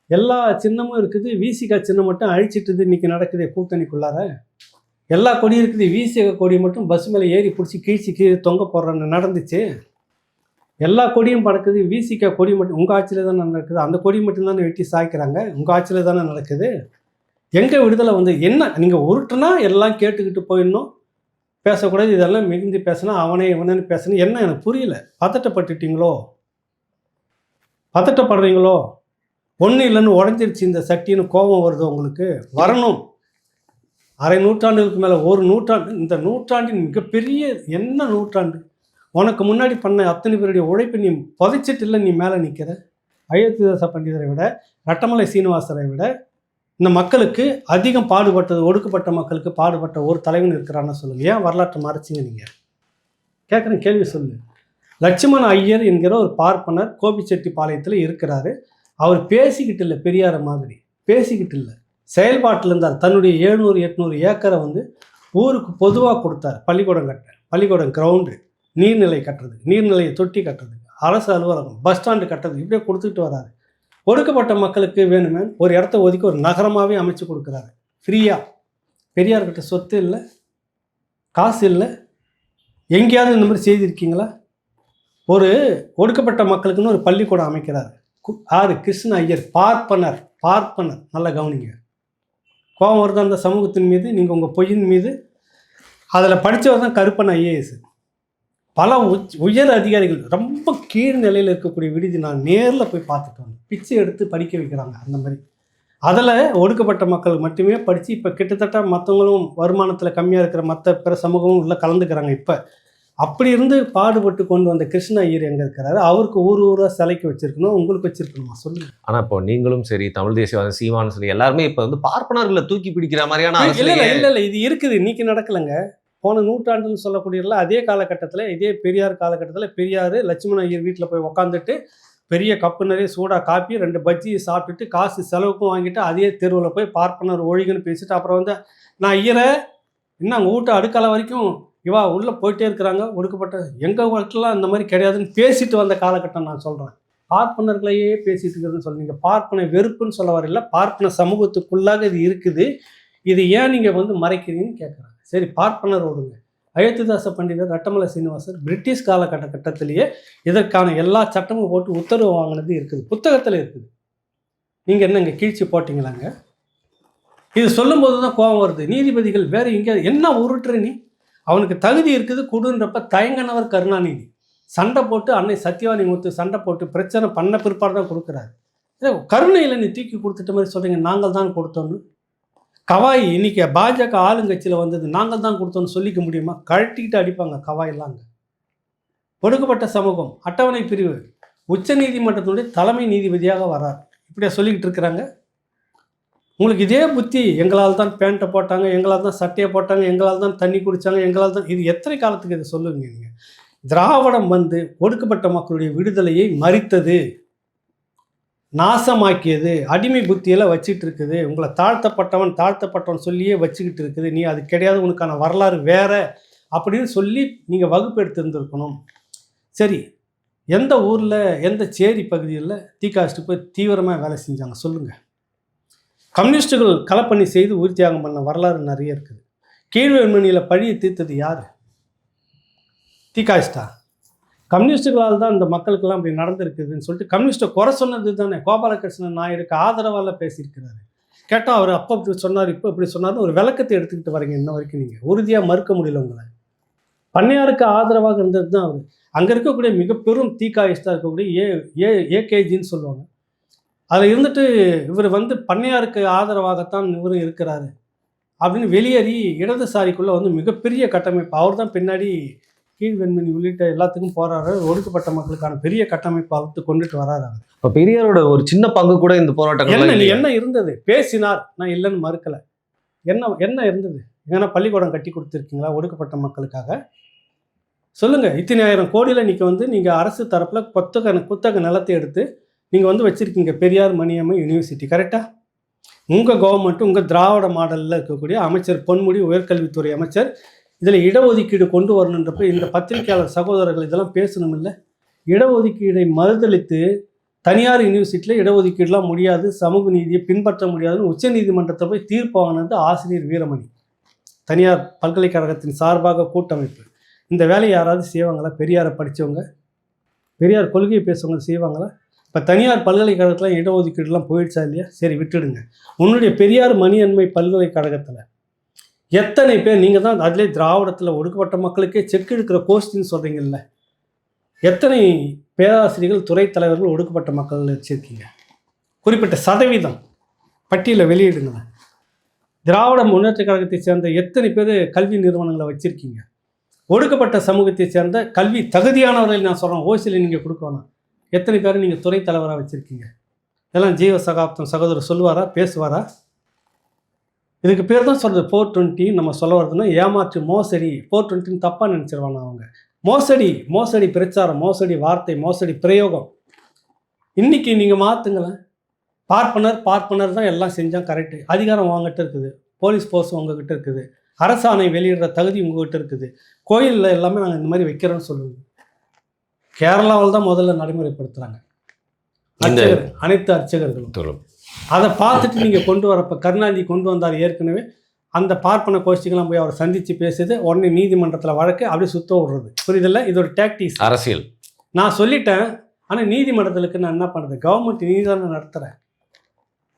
எல்லா சின்னமும் இருக்குது. விசிக சின்னம் மட்டும் அழிச்சிட்டுது. இன்றைக்கி நடக்குது கூட்டணிக்குள்ளார. எல்லா கொடியும் இருக்குது. விசிக கொடி மட்டும் பஸ் மேலே ஏறி பிடிச்சி கீழே தொங்க போடுறன்னு நடந்துச்சு. எல்லா கொடியும் பறக்குது. விசிக கொடி மட்டும் உங்கள் ஆட்சியில் தானே நடக்குது. அந்த கொடி மட்டும்தானே வெட்டி சாய்க்கிறாங்க. உங்கள் ஆட்சியில் தானே நடக்குது. எங்கே விடுதலை வந்து என்ன? நீங்கள் உருட்டுனா எல்லாம் கேட்டுக்கிட்டு போயிடணும், பேசக்கூடாது. இதெல்லாம் மிகுந்து பேசினா அவனே இவனு பேசணும். என்ன எனக்கு புரியல. பதட்டப்பட்டுட்டீங்களோ? பதட்டப்படுறீங்களோ? ஒன்றும் இல்லைன்னு உடஞ்சிருச்சு இந்த சட்டின்னு கோபம் வருது உங்களுக்கு. வரணும். அரை நூற்றாண்டுகளுக்கு மேலே ஒரு நூற்றாண்டு. இந்த நூற்றாண்டின் மிகப்பெரிய என்ன நூற்றாண்டு? உனக்கு முன்னாடி பண்ண அத்தனை பேருடைய உழைப்பை நீ புதைச்சிட்டு இல்லை, நீ மேலே நிற்கிற. அயோத்திதாச பண்டிதரை விட, ரட்டமலை சீனிவாசரை விட இந்த மக்களுக்கு அதிகம் பாடுபட்டது, ஒடுக்கப்பட்ட மக்களுக்கு பாடுபட்ட ஒரு தலைவன் இருக்கிறான்னு சொல்லுங்க. ஏன் வரலாற்றை மறைச்சிங்க? நீங்கள் கேட்குறேன், கேள்வி சொல்லு. லட்சுமண ஐயர் என்கிற ஒரு பார்ப்பனர் கோபிச்செட்டிப்பாளையத்தில் இருக்கிறாரு. அவர் பேசிக்கிட்டு இல்லை, பெரியார மாதிரி பேசிக்கிட்டு இல்லை, செயல்பாட்டில் இருந்தார். தன்னுடைய 700-800 ஏக்கரை வந்து ஊருக்கு பொதுவாக கொடுத்தார். பள்ளிக்கூடம் கட்ட, பள்ளிக்கூடம் கிரவுண்டு, நீர்நிலை கட்டுறது, நீர்நிலையை தொட்டி கட்டுறது, அரசு அலுவலகம், பஸ் ஸ்டாண்டு கட்டுறது, இப்படியே கொடுத்துட்டு வராரு. ஒடுக்கப்பட்ட மக்களுக்கு வேணுமே ஒரு இடத்த ஒதுக்கி ஒரு நகரமாகவே அமைச்சு கொடுக்குறாரு ஃப்ரீயாக. பெரியார்கிட்ட சொத்து இல்லை, காசு இல்லை. எங்கேயாவது இந்த மாதிரி செய்திருக்கீங்களா? ஒரு ஒடுக்கப்பட்ட மக்களுக்குன்னு ஒரு பள்ளிக்கூடம் அமைக்கிறாரு. கிருஷ்ண ஐயர் பார்ப்பனர். நல்லா கவனிங்க. கோபம் வருது அந்த சமூகத்தின் மீது, நீங்கள் உங்கள் பொய்யின் மீது. அதில் படித்தவர் தான் கருப்பன் ஐஏஎஸ். பல உயர் அதிகாரிகள் ரொம்ப கீழ் நிலையில் இருக்கக்கூடிய விடுதி நான் நேரில் போய் பார்த்துட்டு வந்தேன். பிச்சை எடுத்து படிக்க வைக்கிறாங்க அந்த மாதிரி. அதில் ஒடுக்கப்பட்ட மக்கள் மட்டுமே படித்து இப்போ கிட்டத்தட்ட மற்றவங்களும் வருமானத்தில் கம்மியாக இருக்கிற மற்ற பிற சமூகமும் உள்ளே கலந்துக்கிறாங்க. இப்போ அப்படி இருந்து பாடுபட்டு கொண்டு வந்த கிருஷ்ண ஐயர் எங்கே இருக்கிறாரு? அவருக்கு ஊராக சிலைக்கு வச்சிருக்கணும், உங்களுக்கு வச்சிருக்கணுமா சொல்லுங்க. ஆனால் இப்போ நீங்களும் சரி, தமிழ் தேசியவாதம் சீமானும் சரி, எல்லாருமே இப்போ வந்து பார்ப்பனர்களை தூக்கி பிடிக்கிற மாதிரியான இல்லை இது இருக்குது, இன்னைக்கு நடக்கலைங்க. போன நூற்றாண்டுன்னு சொல்லக்கூடியல அதே காலகட்டத்தில், இதே பெரியார் காலகட்டத்தில் பெரியார் லட்சுமண ஐயர் வீட்டில் போய் உக்காந்துட்டு பெரிய கப்பு நிறைய சூடாக காப்பி 2 பஜ்ஜியை சாப்பிட்டுட்டு காசு செலவுக்கும் வாங்கிட்டு அதே தெருவில் போய் பார்ப்பனர் ஒழிகன்னு பேசிட்டு அப்புறம் வந்து நான் ஐயரை இன்னும் அங்கே வீட்டு அடுக்கால வரைக்கும் இவா உள்ளே போயிட்டே இருக்கிறாங்க ஒடுக்கப்பட்ட எங்கள் வீட்டிலாம் இந்த மாதிரி கிடையாதுன்னு பேசிட்டு வந்த காலகட்டம் நான் சொல்கிறேன். பார்ப்பனர்களையே பேசிட்டு இருக்கிறதுன்னு சொல்லுங்க. பார்ப்பன வெறுப்புன்னு சொல்ல வரல, பார்ப்பன சமூகத்துக்குள்ளாக இது இருக்குது. இது ஏன் நீங்கள் வந்து மறைக்கிறீங்கன்னு கேட்குறாங்க. சரி, பார்ப்பனர் ஓடுங்க. அயோத்திதாச பண்டிதர், ரட்டமலை சீனிவாசர் பிரிட்டிஷ் காலகட்டத்திலேயே இதற்கான எல்லா சட்டமும் போட்டு உத்தரவு வாங்கினது இருக்குது, புத்தகத்தில் இருக்குது. நீங்கள் என்ன இங்கே கீழ்ச்சி போட்டிங்களாங்க? இது சொல்லும்போது தான் கோபம் வருது. நீதிபதிகள் வேறு எங்கே என்ன உருட்டுற நீ? அவனுக்கு தகுதி இருக்குது கொடுன்றப்ப தயங்கினவர் கருணாநிதி. சண்டை போட்டு அன்னை சத்யவாணி முத்து சண்டை போட்டு பிரச்சனை பண்ண பிற்பாடு தான் கொடுக்குறாரு. கருணையில் நீ தூக்கி கொடுத்துட்ட மாதிரி சொல்கிறீங்க நாங்கள் தான் கொடுத்தோன்னு. கவாய் இன்னைக்கு பாஜக ஆளுங்கட்சியில் வந்தது நாங்கள் தான் கொடுத்தோன்னு சொல்லிக்க முடியுமா? கழட்டிக்கிட்டு அடிப்பாங்க கவாயெல்லாம். ஒடுக்கப்பட்ட சமூகம் அட்டவணை பிரிவு உச்ச நீதிமன்றத்தினுடைய தலைமை நீதிபதியாக வரார். இப்படியா சொல்லிக்கிட்டு இருக்கிறாங்க. உங்களுக்கு இதே புத்தி, எங்களால் தான் பேண்ட்டை போட்டாங்க, எங்களால் தான் சட்டையை போட்டாங்க, எங்களால் தான் தண்ணி குடித்தாங்க, எங்களால் தான், இது எத்தனை காலத்துக்கு இதை சொல்லுவீங்க நீங்கள்? திராவிடம் வந்து ஒடுக்கப்பட்ட மக்களுடைய விடுதலையை மறித்தது, நாசமாக்கியது, அடிமை புத்தியில் வச்சுட்டு இருக்குது, உங்களை தாழ்த்தப்பட்டவன் சொல்லியே வச்சுக்கிட்டு இருக்குது. நீ அது கிடையாது, உனக்கான வரலாறு வேற அப்படின்னு சொல்லி நீங்கள் வகுப்பு எடுத்துருந்துருக்கணும். சரி, எந்த ஊரில் எந்த சேரி பகுதியில் தீக்காஸ்ட்டு போய் தீவிரமாக வேலை செஞ்சாங்க சொல்லுங்கள். கம்யூனிஸ்டுகள் களப்பணி செய்து உயிர்த்தியாகம் பண்ண வரலாறு நிறைய இருக்குது. கீழ்வேண்மணியில் பழியை தீர்த்தது யார்? தீக்காஸ்டா? கம்யூனிஸ்டுகளால் தான் இந்த மக்களுக்கெல்லாம் அப்படி நடந்திருக்குதுன்னு சொல்லிட்டு கம்யூனிஸ்ட்டை குறை சொன்னது தானே. கோபாலகிருஷ்ணன் நாயுடுக்கு ஆதரவால் பேசியிருக்கிறாரு. கேட்டால் அவர் அப்போ இப்படி சொன்னார், இப்போ இப்படி சொன்னார்னு ஒரு விளக்கத்தை எடுத்துக்கிட்டு வரீங்க. இன்ன வரைக்கும் நீங்கள் உறுதியாக மறுக்க முடியல உங்களை. பண்ணையாருக்கு ஆதரவாக இருந்தது தான் அவர். அங்கே இருக்கக்கூடிய மிக பெரும் தீக்காயிஸ்டாக இருக்கக்கூடிய ஏகேஜின்னு சொல்லுவாங்க. அதில் இருந்துட்டு இவர் வந்து பண்ணையாருக்கு ஆதரவாகத்தான் இவரும் இருக்கிறாரு அப்படின்னு வெளியேறி இடதுசாரிக்குள்ளே வந்து மிகப்பெரிய கட்டமைப்பு அவர் தான் பின்னாடி கீழ்வெண்மணி உள்ளிட்ட எல்லாத்துக்கும் போராடுற ஒடுக்கப்பட்ட மக்களுக்கான பெரிய கட்டமைப்பு வளர்த்து கொண்டுட்டு வராரு. இப்போ பெரியாரோட ஒரு சின்ன பங்கு கூட இந்த போராட்டம் என்ன இருந்தது? பேசினார், நான் இல்லைன்னு மறுக்கலை. என்ன இருந்தது? ஏன்னா பள்ளிக்கூடம் கட்டி கொடுத்துருக்கீங்களா ஒடுக்கப்பட்ட மக்களுக்காக? சொல்லுங்கள். இத்தனை 1000 கோடியில் நீங்கள் அரசு தரப்பில் குத்தக நிலத்தை எடுத்து நீங்கள் வந்து வச்சுருக்கீங்க பெரியார் மணியம்மை யூனிவர்சிட்டி, கரெக்டாக? உங்கள் கவர்மெண்ட்டு உங்கள் திராவிட மாடலில் இருக்கக்கூடிய அமைச்சர் பொன்முடி உயர்கல்வித்துறை அமைச்சர் இதில் இடஒதுக்கீடு கொண்டு வரணுன்றப்ப இந்த பத்திரிகையாளர் சகோதரர்கள் இதெல்லாம் பேசணும் இல்லை? இடஒதுக்கீடை மறுதளித்து தனியார் யூனிவர்சிட்டியில் இடஒதுக்கீடுலாம் முடியாது, சமூக நீதியை பின்பற்ற முடியாதுன்னு உச்சநீதிமன்றத்தை போய் தீர்ப்பு வாங்கினது ஆசிரியர் வீரமணி, தனியார் பல்கலைக்கழகத்தின் சார்பாக கூட்டமைப்பு. இந்த வேலையை யாராவது செய்வாங்களா? பெரியாரை படித்தவங்க, பெரியார் கொள்கையை பேசுவவங்க செய்வாங்களா? இப்போ தனியார் பல்கலைக்கழகத்தில் இடஒதுக்கீடுலாம் போயிடுச்சா இல்லையா? சரி, விட்டுடுங்க. உன்னுடைய பெரியார் மணியன்மை பல்கலைக்கழகத்தில் எத்தனை பேர், நீங்கள் தான் அதிலே திராவிடத்தில் ஒடுக்கப்பட்ட மக்களுக்கே செக் எடுக்கிற கோஷ்டின்னு சொல்கிறீங்கல்ல, எத்தனை பேராசிரியர்கள் துறை தலைவர்கள் ஒடுக்கப்பட்ட மக்கள் வச்சுருக்கீங்க? குறிப்பிட்ட சதவீதம் பட்டியலை வெளியிடுங்களேன். திராவிட முன்னேற்ற கழகத்தை சேர்ந்த எத்தனை பேர் கல்வி நிறுவனங்களை வச்சுருக்கீங்க? ஒடுக்கப்பட்ட சமூகத்தை சேர்ந்த கல்வி தகுதியானவர்கள் நான் சொல்கிறேன், ஓசியில் நீங்கள் கொடுக்க வேணாம், எத்தனை பேரை நீங்கள் துறை தலைவராக வச்சுருக்கீங்க? இதெல்லாம் ஜீவ சகாப்தம் சகோதரர் சொல்லுவாரா, பேசுவாரா? இதுக்கு பேர் தான் சொல்கிறது 420. நம்ம சொல்ல வர்றதுன்னா ஏமாற்று, மோசடி. 420 தப்பாக நினச்சிருவாங்க அவங்க. மோசடி பிரச்சாரம், மோசடி வார்த்தை, மோசடி பிரயோகம். இன்றைக்கி நீங்கள் மாற்றுங்களேன். பார்ப்பனர் தான் எல்லாம் செஞ்சால் கரெக்டு. அதிகாரம் உங்ககிட்ட இருக்குது, போலீஸ் ஃபோர்ஸ் உங்ககிட்ட இருக்குது, அரசாணை வெளியிடுற தகுதி உங்ககிட்ட இருக்குது, கோயிலில் எல்லாமே நாங்கள் இந்த மாதிரி வைக்கிறோன்னு சொல்லுவோம். கேரளாவில் தான் முதல்ல நடைமுறைப்படுத்துகிறாங்க அனைத்து அர்ச்சகர்களும். அதை பார்த்துட்டு நீங்கள் கொண்டு வரப்போ கருணாநிதி கொண்டு வந்தார். ஏற்கனவே அந்த பார்ப்பன கோஷ்டிகள்லாம் போய் அவரை சந்தித்து பேசுது, உடனே நீதிமன்றத்தில் வழக்கு அப்படியே சுத்த விடுறது. புரியுதில்ல? இது ஒரு டாக்டிக்ஸ், அரசியல். நான் சொல்லிட்டேன், ஆனால் நீதிமன்றத்துக்கு நான் என்ன பண்ணுறது? கவர்மெண்ட் நீதி தானே நடத்துகிறேன்.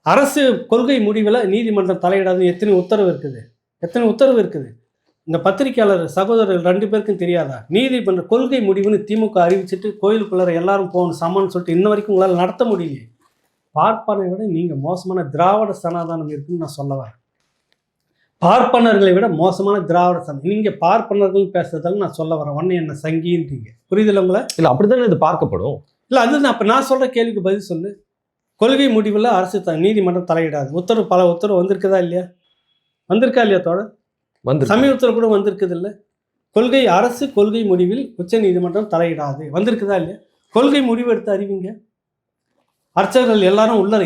அரசு கொள்கை முடிவில் நீதிமன்றம் தலையிடாது. எத்தனை உத்தரவு இருக்குது? இந்த பத்திரிகையாளர் சகோதரர்கள் 2 பேருக்கும் தெரியாதா? நீதிமன்ற கொள்கை முடிவுன்னு திமுக அறிவிச்சுட்டு கோயிலுக்குள்ளார எல்லாரும் போகணும் சமன்னு சொல்லிட்டு இன்ன வரைக்கும் உங்களால் நடத்த முடியலையே. பார்ப்பனை விட நீங்கள் மோசமான திராவிட சனாதானம் இருக்குன்னு நான் சொல்ல வரேன். பார்ப்பனர்களை விட மோசமான திராவிட சங்கம். நீங்க பார்ப்பனர்கள் பேசுறதால நான் சொல்ல வரேன். ஒன்னு என்ன சங்கின்றீங்க, புரியுதுல்ல உங்களை? இல்ல அப்படித்தானே இது பார்க்கப்படும். இல்ல அது அப்ப நான் சொல்ற கேள்விக்கு பதில் சொல்லு. கொள்கை முடிவில் அரசு நீதிமன்றம் தலையிடாது. உத்தரவு பல உத்தரவு வந்திருக்குதா இல்லையா? வந்திருக்கா இல்லையா தோழர்? வந்து சமீபத்தில் கூட வந்திருக்குது இல்லை? அரசு கொள்கை முடிவில் உச்ச நீதிமன்றம் தலையிடாது வந்திருக்குதா இல்லையா? கொள்கை முடிவு எடுத்து அறிவிங்க. அர்ச்சகர்கள்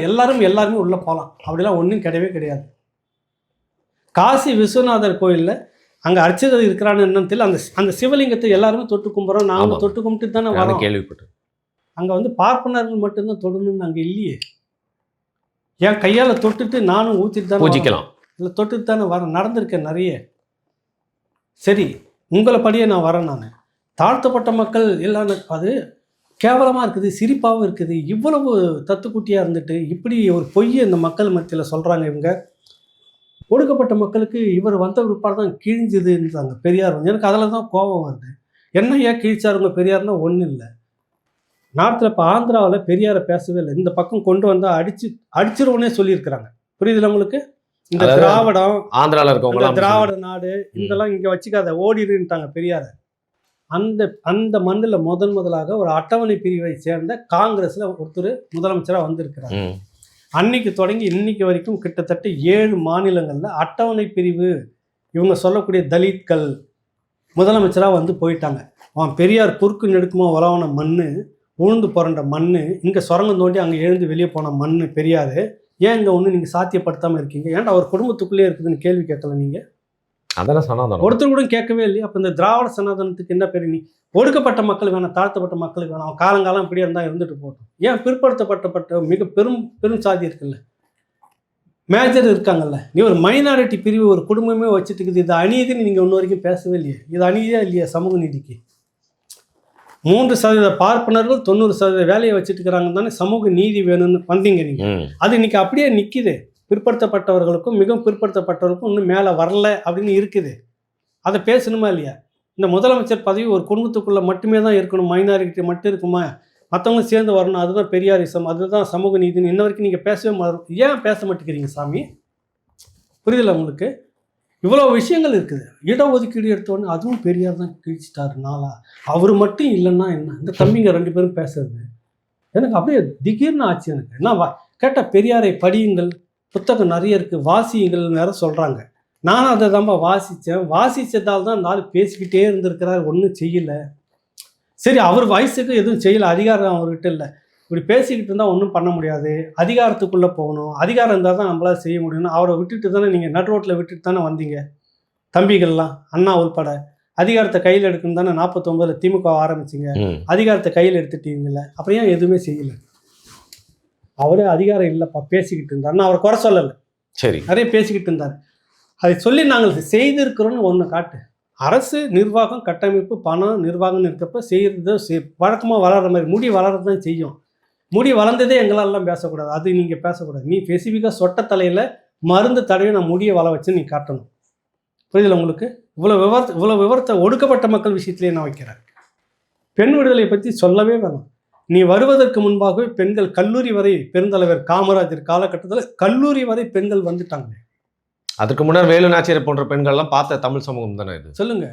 எல்லாருமே உள்ள போகலாம். அப்படிலாம் ஒன்றும் கிடையவே கிடையாது. காசி விஸ்வநாதர் கோயிலில் அங்கே அர்ச்சகர் இருக்கிறான்னு என்னன்னு தெரியல. அந்த சிவலிங்கத்தை எல்லாருமே தொட்டு கும்பிட்றோம். நாங்கள் தொட்டு கும்பிட்டு தானே வரோம். கேள்விப்பட்டேன். அங்கே வந்து பார்ப்பனர்கள் மட்டும்தான் தொடணும்னு அங்கே இல்லையே. என் கையால் தொட்டுட்டு நானும் ஊற்றிட்டு தானே பூஜிக்கலாம். இல்லை தொட்டுட்டு தானே வரேன். நடந்திருக்கேன் நிறைய. சரி, உங்களை படியே நான் வரேன். நான் தாழ்த்தப்பட்ட மக்கள் எல்லாம் அது கேவலமாக இருக்குது, சிரிப்பாகவும் இருக்குது. இவ்வளவு தத்துக்குட்டியாக இருந்துட்டு இப்படி ஒரு பொய்யை இந்த மக்கள் மத்தியில் சொல்கிறாங்க. இவங்க ஒடுக்கப்பட்ட மக்களுக்கு இவர் வந்த விற்பாடு தான் கிழிஞ்சுதுன்றாங்க பெரியார். எனக்கு அதில் தான் கோபம் வருது. என்ன ஏன் கிழிச்சாருங்க பெரியார்னா? ஒன்றும் இல்லை. நார்த்தில் இப்போ ஆந்திராவில் பெரியாரை பேசவே இல்லை. இந்த பக்கம் கொண்டு வந்தால் அடிச்சிருவோன்னே சொல்லியிருக்கிறாங்க. புரியுதுல உங்களுக்கு? இந்த திராவிடம் ஆந்திராவில் இருக்கவங்க திராவிட நாடு இதெல்லாம் இங்கே வச்சுக்காத, ஓடிடுன்ட்டாங்க பெரியாரை. அந்த மண்ணில் முதலாக ஒரு அட்டவணை பிரிவை சேர்ந்த காங்கிரஸில் ஒருத்தர் முதலமைச்சராக வந்திருக்கிறார். அன்னைக்கு தொடங்கி இன்னைக்கு வரைக்கும் கிட்டத்தட்ட 7 மாநிலங்களில் அட்டவணை பிரிவு இவங்க சொல்லக்கூடிய தலித்கள் முதலமைச்சராக வந்து போயிட்டாங்க. அவன் பெரியார் குறுக்கு நெடுக்குமா உலவன மண், உழுந்து புரண்ட மண், இங்கே சுரங்கம் தோண்டி அங்கே எழுந்து வெளியே போன மண் பெரியார். ஏன் இங்கே ஒன்று நீங்கள் சாத்தியப்படுத்தாமல் இருக்கீங்க? ஏன்டா அவர் குடும்பத்துக்குள்ளேயே இருக்குதுன்னு கேள்வி கேட்கல நீங்கள்? அதெல்லாம் சனாதனம் ஒருத்தர் கூட கேட்கவே இல்லையா? அப்போ இந்த திராவிட சனாதனத்துக்கு என்ன பேர்? நீ ஒடுக்கப்பட்ட மக்கள் வேணாம், தாழ்த்தப்பட்ட மக்களுக்கு வேணாம், அவன் காலங்காலம் இப்படியே இருந்தால் இருந்துட்டு போட்டோம். ஏன் பிற்படுத்தப்பட்ட மிக பெரும் சாதி இருக்குல்ல, மேஜர் இருக்காங்கல்ல, நீ ஒரு மைனாரிட்டி பிரிவு ஒரு குடும்பமே வச்சுட்டு இருக்குது. இது அநீதின்னு நீங்கள் இன்ன வரைக்கும் பேசவே இல்லையே. இது அநீதியா இல்லையா சமூக நீதிக்கு? 3% பார்ப்பனர்கள் 90% வேலையை வச்சுட்டு இருக்கிறாங்க தானே சமூக நீதி வேணும்னு வந்தீங்க நீங்கள். அது இன்னைக்கு அப்படியே நிற்கிது. பிற்படுத்தப்பட்டவர்களுக்கும் மிகவும் பிற்படுத்தப்பட்டவர்களுக்கும் இன்னும் மேலே வரல அப்படின்னு இருக்குது. அதை பேசணுமா இல்லையா? இந்த முதலமைச்சர் பதவி ஒரு குடும்பத்துக்குள்ளே மட்டுமே தான் இருக்கணும், மைனாரிட்டி மட்டும் இருக்குமா, மற்றவங்களும் சேர்ந்து வரணும், அதுதான் பெரியாரிசம், அதுதான் சமூக நீதினு இன்ன வரைக்கும் நீங்கள் பேசவே ஏன் பேச மாட்டேங்கிறீங்க சாமி? புரியுதில்ல உங்களுக்கு? இவ்வளோ விஷயங்கள் இருக்குது. இடஒதுக்கீடு எடுத்தோடனே அதுவும் பெரியார் தான் கிழிச்சிட்டாரு நாளா. அவர் மட்டும் இல்லைன்னா என்ன? இந்த தம்பிங்க 2 பேரும் பேசுறது எனக்கு அப்படியே திடீர்னு ஆச்சு. எனக்கு என்ன கேட்டால் பெரியாரை படியுங்கள், புத்தகம் நிறைய இருக்குது, வாசியுங்கள் வேற சொல்கிறாங்க. நானும் அதை தான்ப்பா வாசித்தேன். வாசித்ததால் தான் 4 பேசிக்கிட்டே இருந்திருக்கிறார், ஒன்றும் செய்யலை. சரி, அவர் வயசுக்கு எதுவும் செய்யலை, அதிகாரம் அவர்கிட்ட இல்லை. இப்படி பேசிக்கிட்டு இருந்தால் ஒன்றும் பண்ண முடியாது, அதிகாரத்துக்குள்ளே போகணும், அதிகாரம் இருந்தால் தான் நம்மளால் செய்ய முடியும்னு அவரை விட்டுட்டு தானே நீங்கள் நடு ரோட்டில் விட்டுட்டு தானே வந்தீங்க. தம்பிகள்லாம் அண்ணா உள்பட அதிகாரத்தை கையில் எடுக்கணும் தானே 49 திமுக ஆரம்பிச்சிங்க. அதிகாரத்தை கையில் எடுத்துட்டீங்கல்ல, அப்புறம் ஏன் எதுவுமே செய்யலை? அவரே அதிகாரம் இல்லைப்பா பேசிக்கிட்டு இருந்தார். நான் அவரை குறை சொல்லலை, சரி, நிறைய பேசிக்கிட்டு இருந்தார். அதை சொல்லி நாங்கள் செய்திருக்கிறோன்னு ஒன்று காட்டு. அரசு நிர்வாகம் கட்டமைப்பு பணம் நிர்வாகம்னு இருக்கப்போ செய்கிறது வழக்கமாக வளர்கிற மாதிரி முடி வளர்றது தான் செய்யும். முடி வளர்ந்ததே எங்களெல்லாம் பேசக்கூடாது, அது நீங்கள் பேசக்கூடாது. நீ ஸ்பெசிஃபிக்காக சொட்ட தலையில் மருந்து தடவை நான் முடியை வள வச்சு நீ காட்டணும். புரியுதில்ல உங்களுக்கு? இவ்வளோ விவரத்தை ஒடுக்கப்பட்ட மக்கள் விஷயத்துலேயே நான் வைக்கிறேன். பெண் விடுதலையை பற்றி சொல்லவே வேணும். நீ வருவதற்கு முன்பாகவே பெண்கள் கல்லூரி வரை, பெருந்தலைவர் காமராஜர் காலகட்டத்தில் கல்லூரி வரை பெண்கள் வந்துட்டாங்க. அதுக்கு முன்னாடி வேலு நாச்சியார் போன்ற பெண்கள்லாம் பார்த்த தமிழ் சமூகம் தானே இது? சொல்லுங்க.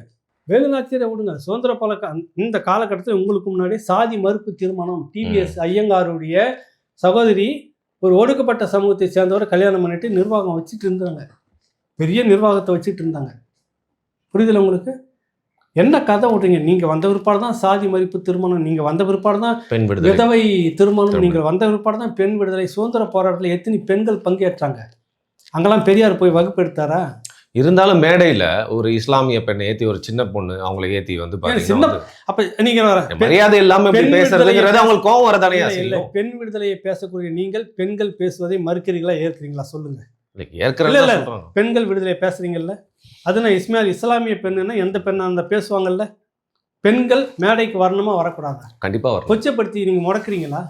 வேலு நாச்சியாரை விடுங்க, சுதந்திர பழக்கம் இந்த காலகட்டத்தில் உங்களுக்கு முன்னாடி சாதி மறுப்பு திருமணம் டிவிஎஸ் ஐயங்காருடைய சகோதரி ஒரு ஒடுக்கப்பட்ட சமூகத்தை சேர்ந்தவரை கல்யாணம் பண்ணிட்டு நிர்வாகம் வச்சுட்டு இருந்தாங்க, பெரிய நிர்வாகத்தை வச்சுட்டு இருந்தாங்க. புரியுதில்ல உங்களுக்கு? என்ன கதை விட்றீங்க? நீங்கள் வந்த பிற்பாடு தான் சாதி மறுப்பு திருமணம், நீங்கள் வந்த பிற்பாடு தான் பெண் விடுதலை, விதவை திருமணம், நீங்கள் வந்த பிற்பாடு தான் பெண் விடுதலை. சுதந்திர போராட்டத்தில் எத்தனை பெண்கள் பங்கேற்றாங்க? அங்கெல்லாம் பெரியார் போய் வகுப்பு எடுத்தாரா? இருந்தாலும் மேடையில் ஒரு இஸ்லாமிய பெண்ணை ஏற்றி ஒரு சின்ன பொண்ணு அவங்களை ஏற்றி வந்து அப்ப நீங்க மரியாதை இல்லாம பேசுறதுங்கிறது அவங்களுக்கு கோவம் வரதானே? இல்லை, பெண் விடுதலையை பேசக்கூடிய நீங்கள் பெண்கள் பேசுவதை மறுக்கிறீங்களா ஏற்கிறீங்களா சொல்லுங்க? பெண்கள் விடுதலை பேசுறீங்கல்ல, அது நான் இஸ்லாமிய பெண்ணுன்னா எந்த பெண்ணா அந்த பேசுவாங்கல்ல, பெண்கள் மேடைக்கு வரணுமா வரக்கூடாதா? கண்டிப்பா வரும். கொச்சப்படுத்தி நீங்க முடக்கிறீங்களா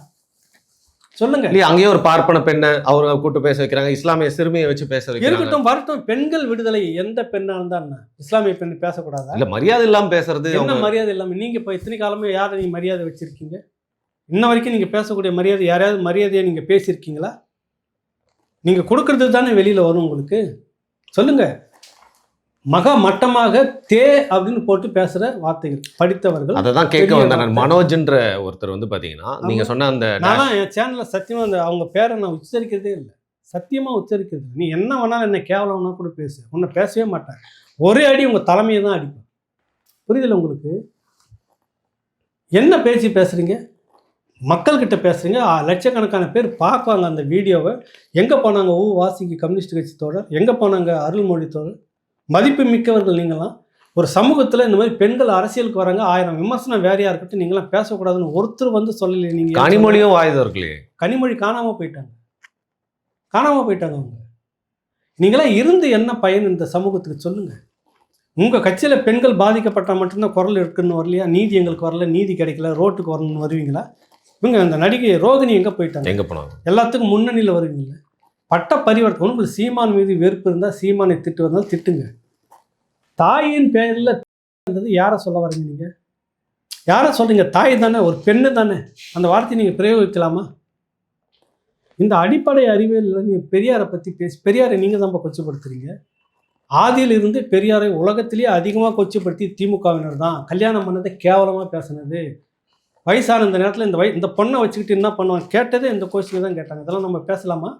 சொல்லுங்க. இல்லையா, அங்கேயே ஒரு பார்ப்பன பெண்ணை அவரை கூட்டு பேச வைக்கிறாங்க, இஸ்லாமிய சிறுமியை வச்சு பேச வைக்கிறாங்க. இருக்கட்டும், வரட்டும். பெண்கள் விடுதலை எந்த பெண்ணா இருந்தா என்ன? இஸ்லாமிய பெண் பேசக்கூடாதா? இல்ல, மரியாதை இல்லாம பேசுறது என்ன மரியாதை இல்லாம? நீங்க இப்போ இத்தனை காலமே யாரை நீங்க மரியாதை வச்சிருக்கீங்க? இன்ன வரைக்கும் நீங்க பேசக்கூடிய மரியாதை யாரையாவது மரியாதையை நீங்க பேசியிருக்கீங்களா? நீங்க கொடுக்கறது தானே வெளியில வரும் உங்களுக்கு. சொல்லுங்க. மகா மட்டமாக தே அப்படின்னு போட்டு பேசுற வார்த்தைகள் படித்தவர்கள். அதை தான் கேட்க வந்தேன் நான். மனோஜ்ன்ற ஒருத்தர் வந்து பார்த்தீங்கன்னா நீங்கள் சொன்ன அந்த நான் என் சேனலில் சத்தியமாக அந்த அவங்க பேரை நான் உச்சரிக்கிறதே இல்லை, சத்தியமாக உச்சரிக்கிறது. நீ என்ன வேணாலும் என்ன கேவலம் வேணா கூட பேசு, உன்னை பேசவே மாட்டேன். ஒரே அடி உங்கள் தலைமையை தான் அடிப்பேன். புரியுதில்ல உங்களுக்கு? என்ன பேச்சு பேசுகிறீங்க? மக்கள்கிட்ட பேசுகிறீங்க, லட்சக்கணக்கான பேர் பார்ப்பாங்க அந்த வீடியோவை. எங்கே போனாங்க வாசிக்கு கம்யூனிஸ்ட் கட்சி தோழர், எங்கே போனாங்க அருள்மொழி தோழர்? மதிப்பு மிக்கவர்கள் நீங்களாம். ஒரு சமூகத்தில் இந்த மாதிரி பெண்கள் அரசியலுக்கு வராங்க, 1000 விமர்சனம் வேறையாக இருக்கட்டும், நீங்களாம் பேசக்கூடாதுன்னு ஒருத்தர் வந்து சொல்லலை. நீங்கள் கனிமொழியும் வாய்தவர்களே, கனிமொழி காணாமல் போயிட்டாங்க, காணாமல் போயிட்டாங்க அவங்க. நீங்களாம் இருந்து என்ன பயன் இந்த சமூகத்துக்கு சொல்லுங்கள். உங்கள் கட்சியில் பெண்கள் பாதிக்கப்பட்டால் மட்டும்தான் குரல் இருக்குன்னு வரலையா? நீதி எங்களுக்கு வரல, நீதி கிடைக்கல, ரோட்டுக்கு வரணும்னு வருவீங்களா? இவங்க அந்த நடிகை ரோகிணி எங்கே போயிட்டாங்க? எங்கே போனாங்க? எல்லாத்துக்கும் முன்னணியில் வருவீங்களா? பட்ட பரிவர்த்தனை. உங்களுக்கு சீமான் மீது வெறுப்பு இருந்தால் சீமானை திட்டு வந்தால் திட்டுங்க. தாயின் பேரில் யாரை சொல்ல வரீங்க? நீங்கள் யாரை சொல்கிறீங்க? தாய் தானே, ஒரு பெண்ணு தானே, அந்த வார்த்தையை நீங்கள் பிரயோகிக்கலாமா? இந்த அடிப்படை அறிவியலில் நீங்கள் பெரியாரை பற்றி பேசி, பெரியாரை நீங்கள் தான் கொச்சப்படுத்துறீங்க. ஆதியிலிருந்து பெரியாரை உலகத்திலேயே அதிகமாக கொச்சப்படுத்தி திமுகவினர் தான். கல்யாணம் பண்ணதை கேவலமாக பேசுனது. வயசான இந்த நேரத்தில் இந்த பொண்ணை வச்சுக்கிட்டு என்ன பண்ணுவாங்க கேட்டதே இந்த கோஷத்துக்கு தான் கேட்டாங்க. இதெல்லாம் நம்ம பேசலாமா?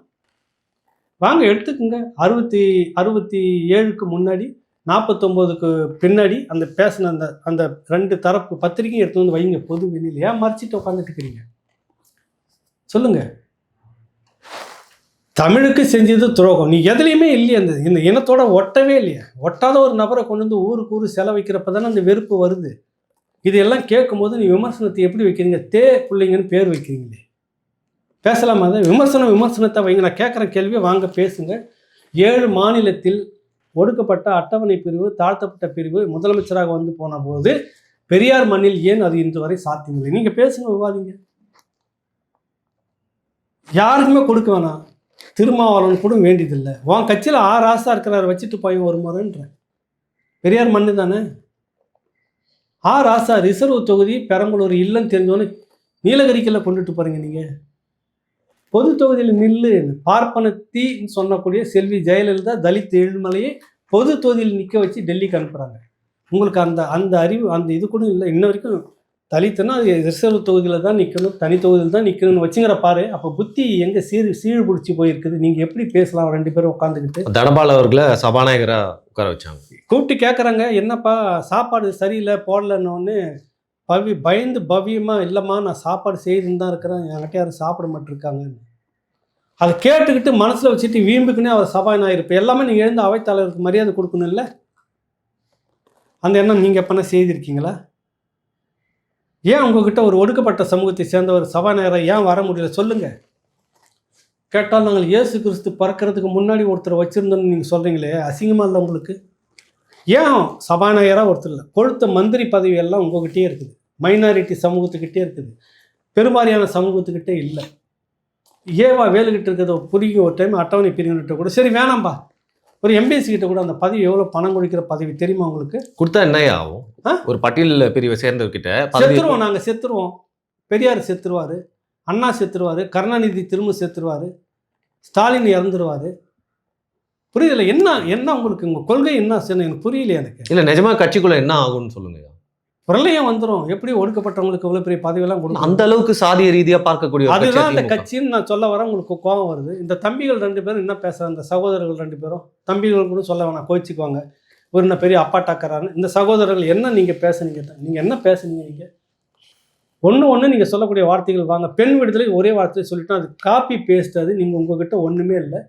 வாங்க எடுத்துக்குங்க. 67க்கு முன்னாடி 49க்கு பின்னாடி அந்த பேசின அந்த 2 தரப்பு பத்திரிக்கையும் எடுத்து வந்து வைங்க பொது வெளியில். ஏன் மறைச்சிட்டு உட்காந்துட்டு இருக்கிறீங்க? சொல்லுங்க. தமிழுக்கு செஞ்சது துரோகம். நீ எதுலையுமே இல்லையா? இந்த இனத்தோட ஒட்டவே இல்லையா? ஒட்டாத ஒரு நபரை கொண்டு வந்து ஊருக்கு ஊர் செலவைக்கிறப்ப தானே அந்த வெறுப்பு வருது. இதெல்லாம் கேட்கும்போது நீ விமர்சனத்தை எப்படி வைக்கிறீங்க? பிள்ளைங்கன்னு பேர் வைக்கிறீங்களே. பேசலாமா? அதை விமர்சனத்தை வைங்க. நான் கேட்குற கேள்வியை வாங்க பேசுங்க. 7 மாநிலத்தில் ஒடுக்கப்பட்ட அட்டவணை பிரிவு, தாழ்த்தப்பட்ட பிரிவு முதலமைச்சராக வந்து போன போது பெரியார் மண்ணில் ஏன் அது இன்று வரை சாத்தியமில்லை? நீங்கள் பேசுங்க, விவாதிங்க. யாருக்குமே கொடுக்க வேணாம். திருமாவளவன் கூட வேண்டியதில்லை. உன் கட்சியில் 6 ஆசா இருக்கிறார், வச்சுட்டு போய் ஒரு முறைன்ற. பெரியார் மண்ணு தானே. 6 ஆசா ரிசர்வ் தொகுதி பெரம்பலூர் இல்லைன்னு தெரிஞ்சோன்னு நீலகிரிக்கெல்லாம் கொண்டுட்டு போகிறீங்க. நீங்கள் பொது தொகுதியில் நில்லு. பார்ப்பனத்தின்னு சொன்னக்கூடிய செல்வி ஜெயலலிதா தலித் ஏழுமலையை பொது தொகுதியில் நிற்க வச்சு டெல்லிக்கு அனுப்புகிறாங்க. உங்களுக்கு அந்த அறிவு அந்த இது கூட இல்லை. இன்ன வரைக்கும் தலித்துன்னா அது ரிசர்வ் தொகுதியில் தான் நிற்கணும், தனி தொகுதியில் தான் நிற்கணும்னு வச்சுங்கிற பாரு. அப்போ புத்தி எங்கே சீழ் பிடிச்சி போயிருக்குது? நீங்கள் எப்படி பேசலாம் 2 பேரும் உட்காந்துக்கிட்டு? தனபால் அவர்களை சபாநாயகராக உட்கார வச்சாங்க. கூப்பிட்டு கேட்குறாங்க, என்னப்பா சாப்பாடு சரியில்லை போடலன்னொன்னு பயந்து பவ்யமாக, இல்லைம்மா நான் சாப்பாடு செய்துன்னு தான் இருக்கிறேன், என்கிட்ட யாரும் சாப்பிட மாட்டிருக்காங்கன்னு. அதை கேட்டுக்கிட்டு மனசில் வச்சுட்டு வீம்புக்குன்னே அவர் சபாநாயகர். இப்போ எல்லாமே நீங்கள் எழுந்து அவைத்தலைவருக்கு மரியாதை கொடுக்கணும் இல்லை? அந்த எண்ணம் நீங்கள் எப்போனா செய்திருக்கீங்களா? ஏன் உங்ககிட்ட ஒரு ஒடுக்கப்பட்ட சமூகத்தை சேர்ந்த ஒரு சபாநாயகரை ஏன் வர முடியல சொல்லுங்கள். கேட்டால் நாங்கள் இயேசு கிறிஸ்து பறக்கிறதுக்கு முன்னாடி ஒருத்தர் வச்சுருந்தோன்னு நீங்கள் சொல்கிறீங்களே, அசிங்கமாக இல்லை உங்களுக்கு? ஏன் சபாநாயகராக ஒருத்தர் இல்லை? கொழுத்த மந்திரி பதவி எல்லாம் உங்ககிட்டே இருக்குது, மைனாரிட்டி சமூகத்துக்கிட்டே இருக்குது, பெரும்பாரியான சமூகத்துக்கிட்டே இல்லை. ஏவா வேலுக்கிட்ட இருக்கிறத புரியும். ஒரு டைம் அட்டவணை பிரிவுகிட்ட கூட சரி வேணாம்பா, ஒரு எம்பிஎஸ்சி கிட்ட கூட அந்த பதவி எவ்வளோ பணம் கொடுக்கிற பதவி தெரியுமா உங்களுக்கு? கொடுத்தா என்ன ஆகும்? ஒரு பட்டியல் பிரிவை சேர்ந்தவர்கிட்ட செத்துருவோம். நாங்கள் செத்துருவோம். பெரியார் செத்துருவார், அண்ணா செத்துருவார், கருணாநிதி திரும்ப செத்துருவார், ஸ்டாலின் இறந்துருவார். புரியல? என்ன உங்களுக்கு உங்கள் கொள்கை என்ன? எனக்கு புரியல. எனக்கு இல்லை, நிஜமாக கட்சிக்குள்ளே என்ன ஆகும்னு சொல்லுங்க. பிரளயம் வந்துடும். எப்படி ஒடுக்கப்பட்டவங்களுக்கு இவ்வளோ பெரிய பதவியெல்லாம் கொடுக்கும்? அந்த அளவுக்கு சாதிய ரீதியாக பார்க்கக்கூடிய அதுதான் அந்த கட்சின்னு நான் சொல்ல வரேன். உங்களுக்கு கோபம் வருது. இந்த தம்பிகள் 2 பேரும் என்ன பேசுகிறாங்க? இந்த சகோதரர்கள் 2 பேரும், தம்பிகள் கூட சொல்ல வேணாம், கோச்சிக்குவாங்க. ஒரு என்ன பெரிய அப்பாட்டாக்கிறான்னு. இந்த சகோதரர்கள் என்ன நீங்கள் பேசுனீங்க? நீங்கள் என்ன பேசுனீங்க? நீங்கள் ஒன்று நீங்கள் சொல்லக்கூடிய வார்த்தைகள் வாங்க. பெண் விடுதலை ஒரே வார்த்தையை சொல்லிட்டோம், அது காப்பி பேஸ்ட். அது நீங்கள் உங்ககிட்ட ஒன்றுமே இல்லை.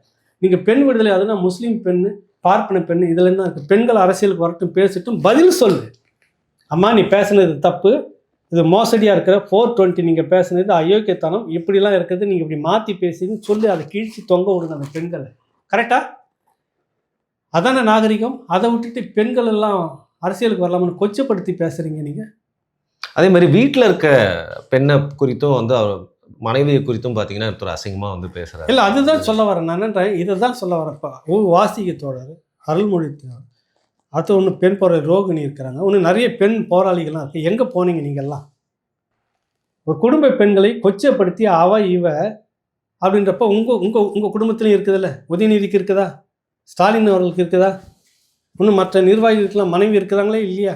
நீங்கள் பெண் விடுதலை அதுனா முஸ்லீம் பெண்ணு, பார்ப்பன பெண்ணு, இதில் என்ன இருக்குது? பெண்கள் அரசியலுக்கு வரட்டும், பேசிட்டும் பதில் சொல்லு. அம்மா நீ பேசுனது தப்பு, இது மோசடியாக இருக்கிற 420 நீங்கள் பேசுனது அயோக்கியத்தனம், இப்படிலாம் இருக்கிறது, நீங்கள் இப்படி மாற்றி பேசுன்னு சொல்லி அதை கீழ்ச்சி தொங்க விடுங்க அந்த பெண்களை. கரெக்டாக? அதான நாகரிகம். அதை விட்டுட்டு பெண்கள் எல்லாம் அரசியலுக்கு வரலாம்னு கொச்சப்படுத்தி பேசுகிறீங்க நீங்கள். அதே மாதிரி வீட்டில் இருக்க பெண்ணை குறித்தும் வந்து அவர் மனைவியை குறித்தும் பார்த்தீங்கன்னா ஒருத்தர் அசிங்கமாக வந்து பேசுகிறார். இல்லை, அதுதான் சொல்ல வரேன் நான். இதை தான் சொல்ல வரேன்ப்பா. வாசிக தோழர் அருள்மொழி, அது ஒன்று பெண் போராளி ரோகிணி இருக்கிறாங்க, ஒன்று நிறைய பெண் போராளிகள்லாம் இருக்குது. எங்கே போனீங்க நீங்கள்லாம்? ஒரு குடும்ப பெண்களை கொச்சப்படுத்தி அவ இவ அப்படின்றப்ப உங்கள் குடும்பத்துலையும் இருக்குதுல்ல? உதயநிதிக்கு இருக்குதா? ஸ்டாலின் அவர்களுக்கு இருக்குதா? இன்னும் மற்ற நிர்வாகிகளுக்கெல்லாம் மனைவி இருக்கிறாங்களே இல்லையா?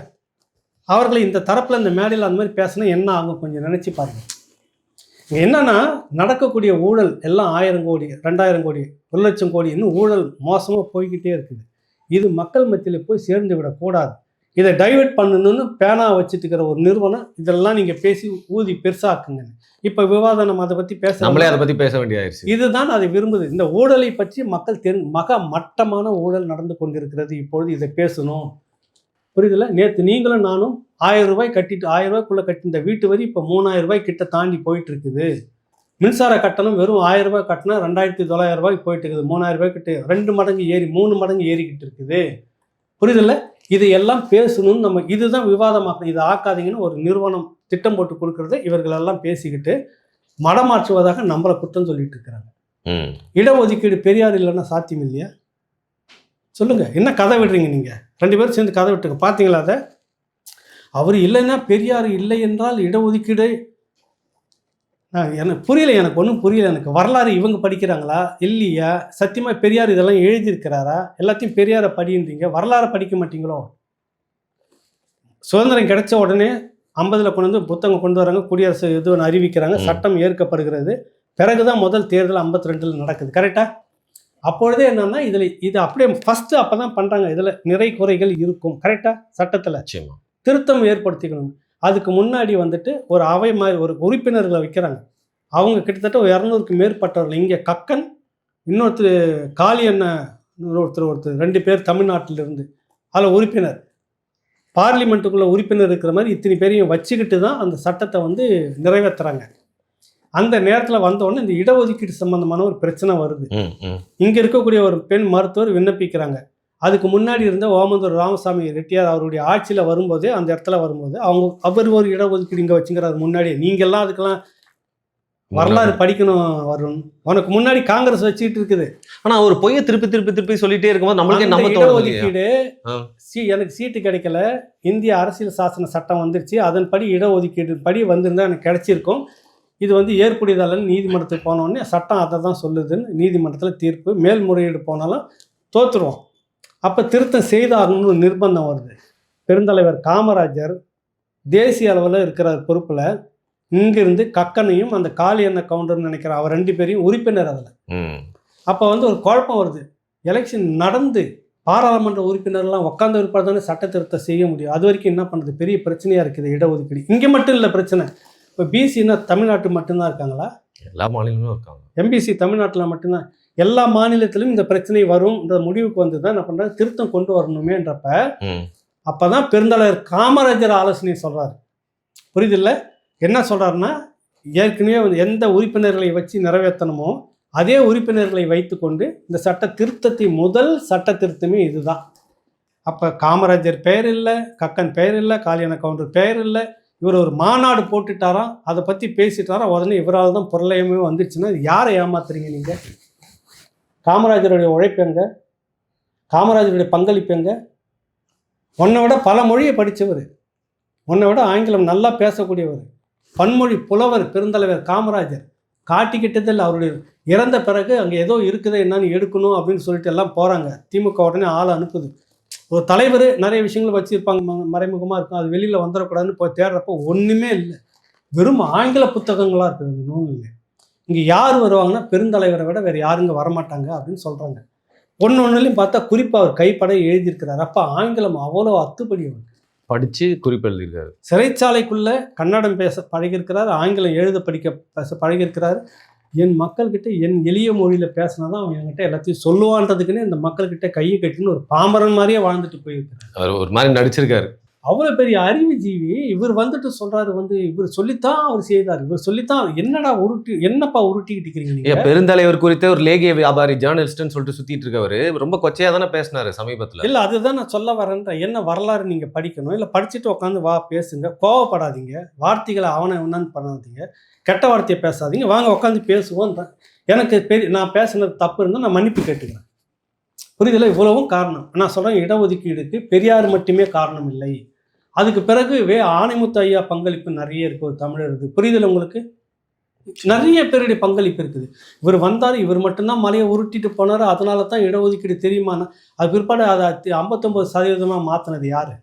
அவர்களை இந்த தரப்பில் இந்த மேடையில் அந்த மாதிரி பேசினா என்ன ஆகும் கொஞ்சம் நினச்சி பாருங்கள். இங்கே என்னன்னா நடக்கக்கூடிய ஊழல் எல்லாம் 1000 கோடி 2000 கோடி 1 லட்சம் கோடி இன்னும் ஊழல் மோசமாக போய்கிட்டே இருக்குது. இது மக்கள் மத்தியில் போய் சேர்ந்து விடக்கூடாது. இதை டைவெர்ட் பண்ணணும்னு பேனா வச்சுட்டு இருக்கிற ஒரு நிறுவனம் இதெல்லாம் நீங்கள் பேசி ஊதி பெருசாக்குங்க. இப்போ விவாதம் நம்ம அதை பற்றி நம்மளே அதை பற்றி பேச வேண்டியதாயிருச்சு. இதுதான் அதை விரும்புது. இந்த ஊழலை பற்றி மக்கள் மகா மட்டமான ஊழல் நடந்து கொண்டிருக்கிறது. இப்பொழுது இதை பேசணும். புரியுதுல? நேற்று நீங்களும் நானும் 1000 ரூபாய் கட்டிட்டு 1000 ரூபாய்க்குள்ளே கட்டின வீட்டு வரி இப்போ 3000 ரூபாய் கிட்ட தாண்டி போயிட்டு இருக்குது. மின்சார கட்டணம் வெறும் 1000 ரூபாய் கட்டினா 2900 ரூபாய்க்கு போயிட்டு இருக்குது. 3000 ரூபாய் கிட்ட 2 மடங்கு ஏறி 3 மடங்கு ஏறிக்கிட்டு இருக்குது. புரியுதுல்ல? இது எல்லாம் பேசணும்னு நம்ம இதுதான் விவாதமாக்கணும். இதை ஆக்காதீங்கன்னு ஒரு நிறுவனம் திட்டம் போட்டு கொடுக்கறத இவர்களெல்லாம் பேசிக்கிட்டு மடமாற்றுவதாக நம்மளை குற்றம் சொல்லிட்டு இருக்கிறாங்க. இடஒதுக்கீடு பெரியார் இல்லைன்னா சாத்தியம் இல்லையா? சொல்லுங்க, என்ன கதை விடுறீங்க நீங்க? 2 பேரும் சேர்ந்து கதை விட்டுங்க. பார்த்தீங்களா? அதை அவர் இல்லைன்னா பெரியார் இல்லை என்றால் இடஒதுக்கீடு எனக்கு புரியல. எனக்கு ஒன்றும் புரியல. எனக்கு வரலாறு இவங்க படிக்கிறாங்களா இல்லையா? சத்தியமாக பெரியார் இதெல்லாம் எழுதியிருக்கிறாரா? எல்லாத்தையும் பெரியாரை படின்றீங்க, வரலாறை படிக்க மாட்டீங்களோ? சுதந்திரம் கிடைச்ச உடனே 50ல் கொண்டு வந்து புத்தகம் கொண்டு வராங்க, குடியரசு இதுன்னு அறிவிக்கிறாங்க, சட்டம் ஏற்கப்படுகிறது. பிறகுதான் முதல் தேர்தல் 52ல் நடக்குது. கரெக்டாக? அப்பொழுதே என்னன்னா இது அப்படியே ஃபஸ்ட்டு அப்போ தான் பண்ணுறாங்க. இதில் நிறை குறைகள் இருக்கும். கரெக்டாக? சட்டத்தில் திருத்தம் ஏற்படுத்திக்கணும். அதுக்கு முன்னாடி வந்துட்டு ஒரு அவை மாதிரி ஒரு உறுப்பினர்களை வைக்கிறாங்க. அவங்க கிட்டத்தட்ட 200க்கு மேற்பட்டவர்கள். இங்கே கக்கன், இன்னொருத்தர் காளி அண்ணன், ஒருத்தர் 2 பேர் தமிழ்நாட்டிலிருந்து அதில் உறுப்பினர். பார்லிமெண்ட்டுக்குள்ளே உறுப்பினர் இருக்கிற மாதிரி இத்தனை பேரையும் வச்சுக்கிட்டு தான் அந்த சட்டத்தை வந்து நிறைவேற்றுறாங்க. அந்த நேரத்தில் வந்தோடனே இந்த இடஒதுக்கீடு சம்பந்தமான ஒரு பிரச்சனை வருது. இங்கே இருக்கக்கூடிய ஒரு பெண் மருத்துவர் விண்ணப்பிக்கிறாங்க. அதுக்கு முன்னாடி இருந்த ஓமந்தூர் ராமசாமி ரெட்டியார் அவருடைய ஆட்சியில் வரும்போது அந்த இடத்துல வரும்போது அவர் ஒரு இடஒதுக்கீடு இங்கே வச்சுங்கிறாரு. முன்னாடியே நீங்கள்லாம் அதுக்கெல்லாம் வரலாறு படிக்கணும். வரும் உனக்கு முன்னாடி காங்கிரஸ் வச்சுக்கிட்டு இருக்குது. ஆனால் ஒரு பொய்யை திருப்பி சொல்லிட்டே இருக்கும்போது நம்மளுக்கு நம்ம இடஒதுக்கீடு எனக்கு சீட்டு கிடைக்கல, இந்திய அரசியல் சாசன சட்டம் வந்துருச்சு, அதன்படி இடஒதுக்கீடு படி வந்திருந்தா எனக்கு கிடைச்சிருக்கும், இது வந்து ஏற்புடையதாலன்னு நீதிமன்றத்துக்கு போனோடனே சட்டம் அதை தான் சொல்லுதுன்னு நீதிமன்றத்தில் தீர்ப்பு. மேல்முறையீடு போனாலும் தோற்றுருவோம். அப்போ திருத்தம் செய்தாகணும்னு ஒரு நிர்பந்தம் வருது. பெருந்தலைவர் காமராஜர் தேசிய அளவில் இருக்கிற பொறுப்பில் இங்கிருந்து கக்கனையும் அந்த காளி அண்ணன் கவுண்டர்னு நினைக்கிற அவர் 2 பேரையும் உறுப்பினர் அதில். அப்போ வந்து ஒரு குழப்பம் வருது. எலெக்ஷன் நடந்து பாராளுமன்ற உறுப்பினர்லாம் உட்கார்ந்த விற்பாடு தானே சட்ட திருத்தம் செய்ய முடியும். அது வரைக்கும் என்ன பண்ணுறது? பெரிய பிரச்சனையாக இருக்குது இடஒதுக்கீடு. இங்கே மட்டும் இல்லை பிரச்சனை. இப்போ பிசின்னா தமிழ்நாட்டு மட்டும்தான் இருக்காங்களா? எல்லா மாநிலங்களும் இருக்காங்க. எம்பிசி தமிழ்நாட்டில் மட்டும்தான். எல்லா மாநிலத்திலும் இந்த பிரச்சனை வரும்ன்ற முடிவுக்கு வந்து தான் என்ன பண்ணுறாங்க, திருத்தம் கொண்டு வரணுமேன்றப்ப அப்போ தான் பெருந்தலைவர் காமராஜர் ஆலோசனை சொல்கிறார். புரியுதில்ல? என்ன சொல்கிறாருன்னா, ஏற்கனவே வந்து எந்த உறுப்பினர்களை வச்சு நிறைவேற்றணுமோ அதே உறுப்பினர்களை வைத்துக்கொண்டு இந்த சட்ட திருத்தத்தை முதல் சட்ட திருத்தமே இதுதான். அப்போ காமராஜர் பெயர் இல்லை, கக்கன் பெயர் இல்லை, காளியான கவுண்டர் பெயர் இல்லை. இவர் ஒரு மாநாடு போட்டுட்டாராம், அதை பற்றி பேசிட்டாராம், உடனே இவரால் தான் பொருளையுமே வந்துடுச்சுன்னா யாரை ஏமாத்துறீங்க நீங்கள்? காமராஜருடைய உழைப்பு எங்க? காமராஜருடைய பங்களிப்பு எங்க? உன்னை விட பல மொழியை படித்தவர், உன்னை விட ஆங்கிலம் நல்லா பேசக்கூடியவர், பன்மொழி புலவர் பெருந்தலைவர் காமராஜர். காட்டிக்கிட்டதில் அவருடைய இறந்த பிறகு அங்கே ஏதோ இருக்குதோ என்னன்னு எடுக்கணும் அப்படின்னு சொல்லிட்டு எல்லாம் போகிறாங்க. திமுக உடனே ஆளை அனுப்புது. ஒரு தலைவர் நிறைய விஷயங்கள் வச்சுருப்பாங்க, மறைமுகமாக இருக்கும், அது வெளியில் வந்துடக்கூடாதுன்னு போய் தேடுறப்போ ஒன்றுமே இல்லை, வெறும் ஆங்கில புத்தகங்களாக இருக்குது அந்த நூலில். இங்கே யார் வருவாங்கன்னா பெருந்தலைவரை விட வேறு யாருங்க வரமாட்டாங்க அப்படின்னு சொல்கிறாங்க. ஒன்றுலையும் பார்த்தா குறிப்பாக அவர் கைப்பட எழுதியிருக்கிறார். அப்போ ஆங்கிலம் அவ்வளோ அத்துப்படி அவர் படித்து குறிப்பு எழுதியிருக்காரு. சிறைச்சாலைக்குள்ளே கன்னடம் பேச பழகியிருக்கிறார், ஆங்கிலம் எழுத பேச பழகியிருக்கிறார். என் மக்கள்கிட்ட என் எளிய மொழியில் பேசினா தான் அவன் என்கிட்ட எல்லாத்தையும் சொல்லுவான்றதுக்குன்னு இந்த மக்கள்கிட்ட கையை கட்டின்னு ஒரு பாமரன் மாதிரியே வாழ்ந்துட்டு போயிருக்கிறார். அவர் ஒரு மாதிரி நடிச்சிருக்காரு. அவ்வளோ பெரிய அறிவுஜீவி இவர் வந்துட்டு சொல்கிறாரு, வந்து இவர் சொல்லித்தான் அவர் செய்தார், இவர் சொல்லித்தான். என்னடா என்னப்பா உருட்டிக்கிட்டு இருக்கிறீங்க நீங்கள்? பெருந்தலைவர் குறித்த ஒரு லேகிய வியாபாரி ஜேர்னலிஸ்ட்னு சொல்லிட்டு சுற்றிட்டு இருக்கவர் ரொம்ப கொச்சையாக தானே பேசினாரு சமீபத்தில். இல்லை, அதுதான் நான் சொல்ல வரேன்ற. என்ன வரலாறு நீங்கள் படிக்கணும், இல்லை படிச்சுட்டு உட்காந்து வா பேசுங்க, கோவப்படாதீங்க, வார்த்தைகளை அவனை என்னன்னு பண்ணாதீங்க, கெட்ட வார்த்தையை பேசாதீங்க, வாங்க உட்காந்து பேசுவோன்றேன். எனக்கு நான் பேசுனது தப்பு இருந்தால் நான் மன்னிப்பு கேட்டுக்கிறேன். புரியுதில்ல? இவ்வளவும் காரணம். நான் சொல்கிறேன், இடஒதுக்கீடுக்கு பெரியார் மட்டுமே காரணம் இல்லை. அதுக்கு பிறகு ஆணைமுத்து ஐயா பங்களிப்பு நிறைய இருக்குது தமிழருக்கு. புரியுதில்ல உங்களுக்கு? நிறைய பேருடைய பங்களிப்பு இருக்குது. இவர் வந்தார், இவர் மட்டும்தான் மலையை உருட்டிட்டு போனார், அதனால தான் இடஒதுக்கீடு தெரியுமானா, அது பிற்பாடு அதை 59% மாற்றினது யார்?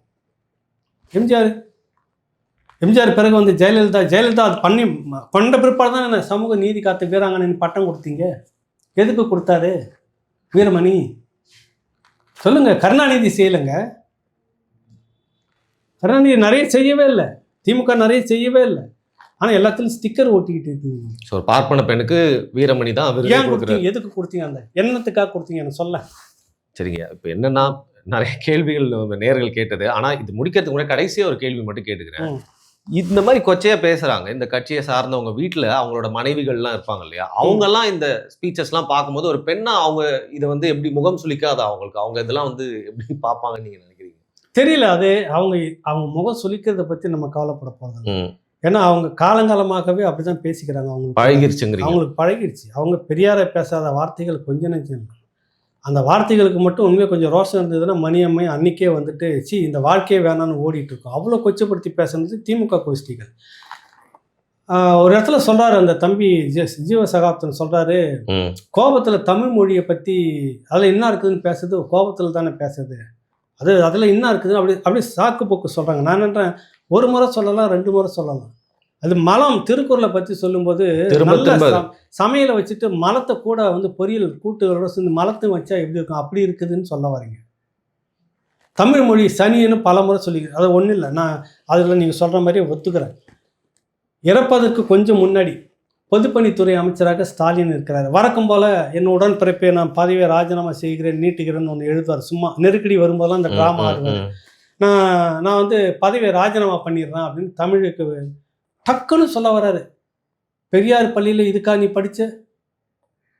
எம்ஜிஆர். எம்ஜிஆர் பிறகு வந்து ஜெயலலிதா அது பண்ணி கொண்ட பிற்பாடு தான் என்ன சமூக நீதி காத்த வீராங்கனை பட்டம் கொடுத்தீங்க. எதுக்கு கொடுத்தாரு வீரமணி? சொல்லுங்க. கருணாநிதி செய்யலைங்க. கருணாநிதி நிறைய செய்யவே இல்லை, திமுக நிறைய செய்யவே இல்லை. ஆனால் எல்லாத்துலையும் ஸ்டிக்கர் ஓட்டிக்கிட்டு இருக்கீங்க. ஸோ பார்ப்பன பெண்ணுக்கு வீரமணி தான் அவர் ஏன் கொடுத்தீங்க? எதுக்கு கொடுத்தீங்க? அந்த எண்ணத்துக்காக கொடுத்தீங்க எனக்கு சொல்ல. சரிங்க. இப்போ என்னன்னா நிறைய கேள்விகள் நேயர்கள் கேட்டது. ஆனால் இது முடிக்கிறதுக்கு முன்னாடி கடைசியாக ஒரு கேள்வி மட்டும் கேட்டுக்கிறேன். இந்த மாதிரி கொச்சையா பேசுறாங்க இந்த கட்சியை சார்ந்தவங்க, வீட்டில் அவங்களோட மனைவிகள்லாம் இருப்பாங்க இல்லையா, அவங்கெல்லாம் இந்த ஸ்பீச்சஸ்லாம் பார்க்கும்போது ஒரு பெண்ணா அவங்க இதை வந்து எப்படி முகம் சுளிக்காத அவங்களுக்கு, அவங்க இதெல்லாம் வந்து எப்படி பார்ப்பாங்கன்னு நீங்க நினைக்கிறீங்க? தெரியல. அது அவங்க முகம் சுளிக்கிறத பத்தி நம்ம கவலைப்பட போறது. ஏன்னா அவங்க காலங்காலமாகவே அப்படிதான் பேசிக்கிறாங்க. அவங்களுக்கு பழகிருச்சுங்கிறீங்க. அவங்களுக்கு பழகிடுச்சு. அவங்க பெரியாரை பேசாத வார்த்தைகள் கொஞ்சம் நெஞ்சம். அந்த வார்த்தைகளுக்கு மட்டும் உண்மையாக கொஞ்சம் ரோஷம் இருந்ததுன்னா மணியம்மை அன்றைக்கே வந்துட்டு இந்த வாழ்க்கையே வேணான்னு ஓடிட்டு இருக்கோம். அவ்வளோ கொச்சப்படுத்தி பேசுனது திமுக கோஷ்டிகள். ஒரு இடத்துல சொல்கிறாரு அந்த தம்பி ஜீவ சகாப்தன் சொல்கிறாரு, கோபத்தில் தமிழ் மொழியை பற்றி அதில் என்ன இருக்குதுன்னு பேசுறது, கோபத்தில் தானே பேசுறது, அதில் என்ன இருக்குது அப்படி சாக்கு போக்கு சொல்கிறாங்க. நான் என்னன்றேன், ஒரு முறை சொல்லலாம், 2 முறை சொல்லலாம். அது மலம் திருக்குறளை பற்றி சொல்லும்போது சமையலை வச்சுட்டு மலத்தை கூட வந்து பொரியல் கூட்டுகளோட சேர்ந்து மலத்தை வச்சா எப்படி இருக்கும், அப்படி இருக்குதுன்னு சொல்ல வரீங்க. தமிழ் மொழி சனின்னு பல முறை சொல்லிக்கிறேன். அது ஒன்றும் இல்லை, நான் அதில் நீங்கள் சொல்கிற மாதிரியே ஒத்துக்கிறேன். இறப்பதற்கு கொஞ்சம் முன்னாடி பொதுப்பணித்துறை அமைச்சராக ஸ்டாலின் இருக்கிறார். வழக்கம் போல் என் உடன்பிறப்பை நான் பதவியை ராஜினாமா செய்கிறேன் நீட்டுகிறேன்னு ஒன்று எழுதுவார். சும்மா நெருக்கடி வரும்போதெல்லாம் அந்த ட்ராமா ஆடுவார். நான் வந்து பதவியை ராஜினாமா பண்ணிடுறேன் அப்படின்னு தமிழுக்கு டக்குன்னு சொல்ல வர்றாரு. பெரியார் பள்ளியில் இதுக்கா நீ படித்த,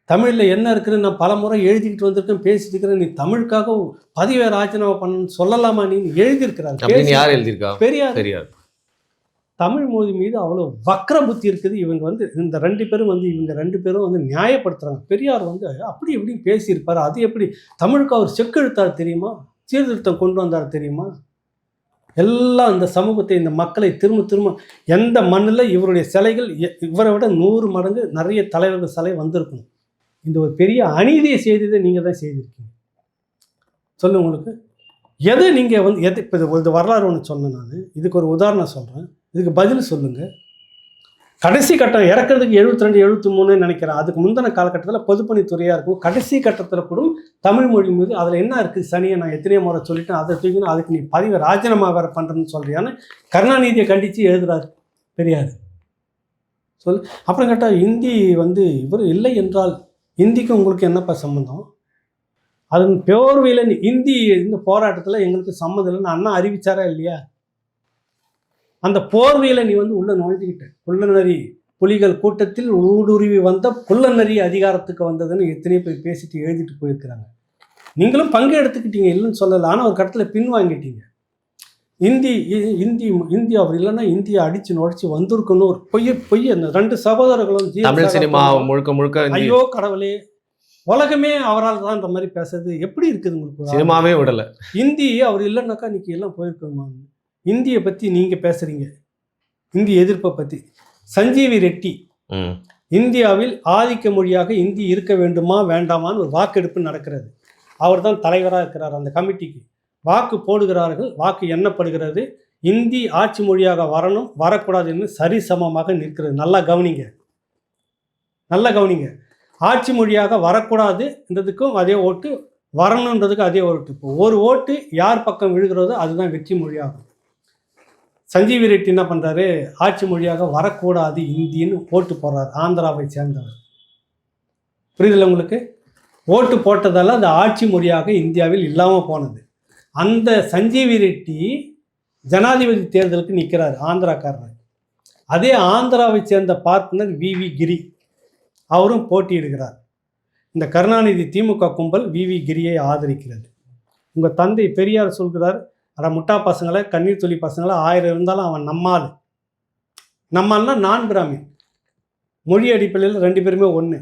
தமிழில் என்ன இருக்குன்னு நான் பல முறை எழுதிக்கிட்டு வந்திருக்கேன், பேசிட்டு இருக்கிறேன், நீ தமிழுக்காக பதவியை ராஜினாமா பண்ணணும்னு சொல்லலாமா நீ எழுதியிருக்கிறாரு. யார் எழுதியிருக்கா? பெரியார். தமிழ் மொழி மீது அவ்வளோ வக்ர புத்தி இருக்குது. இவங்க வந்து இந்த 2 பேரும் வந்து வந்து நியாயப்படுத்துகிறாங்க. பெரியார் வந்து அப்படி எப்படி பேசியிருப்பார், அது எப்படி தமிழுக்கு அவர் செக்கெழுத்தார் தெரியுமா, சீர்திருத்தம் கொண்டு வந்தார் தெரியுமா, எல்லாம் இந்த சமூகத்தை இந்த மக்களை திரும்ப எந்த மண்ணில் இவருடைய சிலைகள் இவரை விட 100 மடங்கு நிறைய தலைவர்கள் சிலை வந்திருக்கணும். இந்த ஒரு பெரிய அநீதியை செய்ததை நீங்கள் தான் செய்திருக்கீங்க. சொல்லுங்க, உங்களுக்கு எது நீங்கள் வந்து எது இப்போ இந்த வரலாறு ஒன்று சொன்னேன். நான் இதுக்கு ஒரு உதாரணம் சொல்கிறேன், இதுக்கு பதில் சொல்லுங்கள். கடைசி கட்டம் இறக்கிறதுக்கு 72 73 நினைக்கிறேன். அதுக்கு முந்தின காலகட்டத்தில் பொதுப்பணித்துறையாக இருக்கும். கடைசி கட்டத்தில் கூட தமிழ் மொழி மீது அதில் என்ன இருக்குது சனியை நான் எத்தனையோ முறை சொல்லிட்டேன், அதை தூக்கணும், அதுக்கு நீ பதவி ராஜினாமா வேறு பண்ணுறேன்னு சொல்கிறியான்னு கருணாநிதியை கண்டித்து எழுதுகிறார் பெரியார். அப்புறம் கேட்டால் இந்தி வந்து இவர் இல்லை என்றால் இந்திக்கு உங்களுக்கு என்னப்பா சம்மந்தம்? அதன் பேர்வையில் இந்தி இந்த போராட்டத்தில் எங்களுக்கு சம்மந்தம் இல்லைன்னு அண்ணா அறிவிச்சாரா இல்லையா? அந்த போர்வையில் நீ வந்து உள்ள நுழைஞ்சிக்கிட்ட. குள்ளநரி புலிகள் கூட்டத்தில் ஊடுருவி வந்த குள்ளநரி அதிகாரத்துக்கு வந்ததுன்னு எத்தனையோ பேர் பேசிட்டு எழுதிட்டு போயிருக்கிறாங்க. நீங்களும் பங்கு எடுத்துக்கிட்டீங்க, இல்லைன்னு சொல்லலை. ஆனால் ஒரு கட்டத்தில் பின் வாங்கிட்டீங்க. இந்தி அவர் இல்லைன்னா இந்தியா அடிச்சு நுழைச்சி வந்திருக்கணும் ஒரு பொய் அந்த 2 சகோதரர்களும் தமிழ் சினிமா முழுக்க ஐயோ கடவுளே, உலகமே அவரால் தான் இந்த மாதிரி பேசுறது எப்படி இருக்குது உங்களுக்கு? சினிமாவே விடலை. இந்தி அவர் இல்லைன்னாக்கா இன்னைக்கு எல்லாம் போயிருக்கணுமா? இந்தியை பற்றி நீங்கள் பேசுகிறீங்க, இந்தி எதிர்ப்பை பற்றி. சஞ்சீவி ரெட்டி இந்தியாவில் ஆதிக்க மொழியாக இந்தி இருக்க வேண்டுமா வேண்டாமான்னு ஒரு வாக்கெடுப்பு நடக்கிறது. அவர் தான் தலைவராக இருக்கிறார். அந்த கமிட்டிக்கு வாக்கு போடுகிறார்கள், வாக்கு எண்ணப்படுகிறது. இந்தி ஆட்சி மொழியாக வரணும் வரக்கூடாதுன்னு சரிசமமாக நிற்கிறது. நல்லா கவனிங்க. ஆட்சி மொழியாக வரக்கூடாதுன்றதுக்கும் அதே ஓட்டு, வரணுன்றதுக்கும் அதே ஓட்டு. இப்போ ஒரு ஓட்டு யார் பக்கம் விழுகிறதோ அதுதான் வெற்றி மொழியாகும். சஞ்சீவி ரெட்டி என்ன பண்ணுறாரு, ஆட்சி மொழியாக வரக்கூடாது இந்தின்னு ஓட்டு போடுறாரு. ஆந்திராவை சேர்ந்தவர். புரியுதில்ல உங்களுக்கு? ஓட்டு போட்டதால் அந்த ஆட்சி மொழியாக இந்தியாவில் இல்லாமல் போனது. அந்த சஞ்சீவி ரெட்டி ஜனாதிபதி தேர்தலுக்கு நிற்கிறார், ஆந்திராக்காரர். அதே ஆந்திராவை சேர்ந்த பார்ட்னர் வி கிரி, அவரும் போட்டியிடுகிறார். இந்த கருணாநிதி திமுக கும்பல் வி கிரியை ஆதரிக்கிறது. உங்கள் தந்தை பெரியார் சொல்கிறார், அட முட்டா பசங்களை, கண்ணீர் துளி பசங்களை 1000 இருந்தாலும் அவன் நம்மால்னா நான் பிராமின், மொழி அடிப்படையில் 2 பேருமே ஒன்று.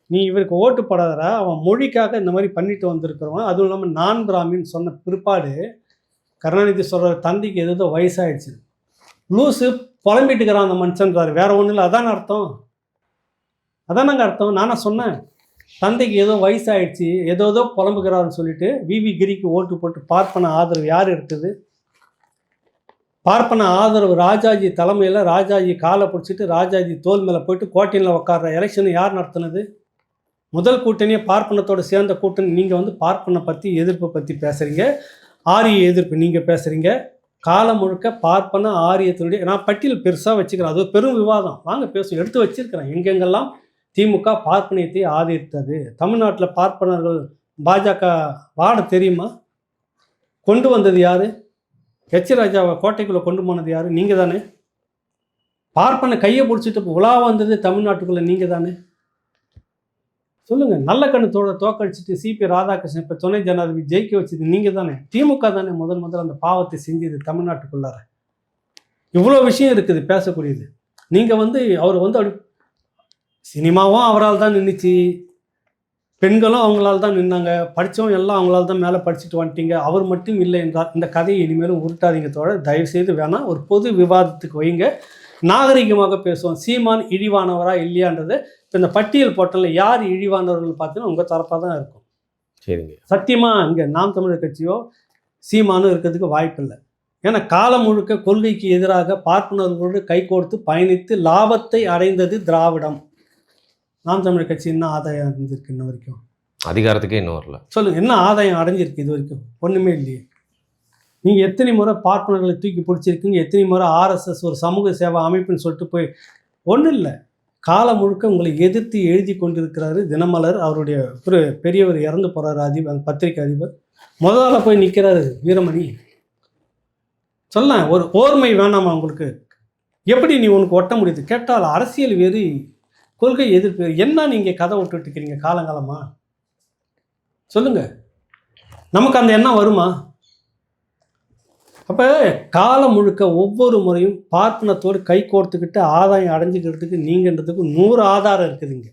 நீ இவருக்கு ஓட்டு போடாதரா, அவன் மொழிக்காக இந்த மாதிரி பண்ணிட்டு வந்திருக்கிறவன், அதுவும் இல்லாமல் நான் பிராமின் சொன்ன பிற்பாடு கருணாநிதி சொல்கிற தந்தைக்கு எதோ வயசாகிடுச்சு, லூஸு புலம்பிட்டுக்கிறான் அந்த மனுஷன்றாரு. வேற ஒன்றும் இல்லை, அதான் அர்த்தம். அதானங்க அர்த்தம். நானா சொன்னேன், தந்தைக்கு ஏதோ வயசாயிடுச்சு, ஏதோ புலம்புகிறாருன்னு சொல்லிட்டு விவி கிரிக்கு ஓட்டு போட்டு பார்ப்பன ஆதரவு யார் எடுத்தது? பார்ப்பன ஆதரவு ராஜாஜி தலைமையில் ராஜாஜி காலை பிடிச்சிட்டு ராஜாஜி தோல் மேலே போயிட்டு கோட்டையில் உட்கார்ற எலெக்ஷனை யார் நடத்துனது? முதல் கூட்டணியை பார்ப்பனத்தோடு சேர்ந்த கூட்டணி. நீங்கள் வந்து பார்ப்பனை பற்றி எதிர்ப்பை பற்றி பேசுகிறீங்க, ஆரிய எதிர்ப்பு நீங்கள் பேசுகிறீங்க. காலம் முழுக்க பார்ப்பன ஆரியத்தினுடைய நான் பட்டியல் பெருசாக வச்சுக்கிறேன். அது பெரும் விவாதம், வாங்க பேசும், எடுத்து வச்சிருக்கிறேன். எங்கெங்கெல்லாம் திமுக பார்ப்பனியத்தை ஆதரித்தது, தமிழ்நாட்டில் பார்ப்பனர்கள் பாஜக வாட தெரியுமா? கொண்டு வந்தது யார்? ஹெச் ராஜாவை கோட்டைக்குள்ளே கொண்டு போனது யார்? நீங்கள் தானே. பார்ப்பனை கையை பிடிச்சிட்டு உலா வந்தது தமிழ்நாட்டுக்குள்ளே நீங்கள் தானே. சொல்லுங்கள். நல்ல கண்ணத்தோட தோக்கடிச்சிட்டு சிபி ராதாகிருஷ்ணன் இப்போ துணை ஜனாதிபதி ஜெயிக்க வச்சது நீங்கள் தானே. திமுக தானே முதல் அந்த பாவத்தை செஞ்சது தமிழ்நாட்டுக்குள்ளார. இவ்வளோ விஷயம் இருக்குது பேசக்கூடியது. நீங்கள் வந்து அவர் வந்து அப்படி சினிமாவும் அவரால் தான் நின்றுச்சு, பெண்களும் அவங்களால் தான் நின்னாங்க, படித்தவங்க எல்லாம் அவங்களால் தான் மேலே படிச்சுட்டு வந்துட்டீங்க, அவர் மட்டும் இல்லை என்றால் இந்த கதையை இனிமேலும் உருட்டாதீங்க தோட. தயவுசெய்து வேணாம், ஒரு பொது விவாதத்துக்கு வைங்க, நாகரிகமாக பேசுவோம். சீமான் இழிவானவரா இல்லையான்றது இப்போ இந்த பட்டியல் போட்டல யார் இழிவானவர்கள் பார்த்தீங்கன்னா உங்கள் தரப்பாக தான் இருக்கும். சரிங்க. சத்தியமாக இங்கே நாம் தமிழர் கட்சியோ சீமானும் இருக்கிறதுக்கு வாய்ப்பு இல்லை. ஏன்னா காலம் முழுக்க கொள்கைக்கு எதிராக பார்ப்பனர்களோடு கைகோர்த்து பயணித்து லாபத்தை அடைந்தது திராவிடம். நாம் தமிழர் கட்சி என்ன ஆதாயம் அடைஞ்சிருக்கு இன்ன வரைக்கும்? அதிகாரத்துக்கே இன்னும் வரல. சொல்லுங்கள், என்ன ஆதாயம் அடைஞ்சிருக்கு இது வரைக்கும்? ஒன்றுமே இல்லையே. நீங்கள் எத்தனை முறை பார்ப்பனர்களை தூக்கி பிடிச்சிருக்கீங்க, எத்தனை முறை ஆர்எஸ்எஸ் ஒரு சமூக சேவை அமைப்புன்னு சொல்லிட்டு போய் ஒன்றும் இல்லை. காலம் முழுக்க உங்களை எதிர்த்து எழுதி கொண்டிருக்கிறாரு தினமலர். அவருடைய ஒரு பெரியவர் இறந்து போகிறாரு, அதிபர், பத்திரிகை அதிபர். முதல்ல போய் நிற்கிறாரு வீரமணி. சொல்ல ஒரு ஓர்மை வேணாமா உங்களுக்கு? எப்படி நீ உனக்கு ஒட்ட முடியுது? கேட்டால் அரசியல் வேறு, கொள்கை எதிர்ப்பு வேறு. என்ன நீங்கள் கதை விட்டுட்டு இருக்கிறீங்க காலங்காலமா? சொல்லுங்கள், நமக்கு அந்த எண்ணம் வருமா? அப்போ காலம் முழுக்க ஒவ்வொரு முறையும் பார்ப்பனத்தோடு கை கோர்த்துக்கிட்டு ஆதாயம் அடைஞ்சிக்கிறதுக்கு நீங்கன்றதுக்கு 100 ஆதாரம் இருக்குதுங்க.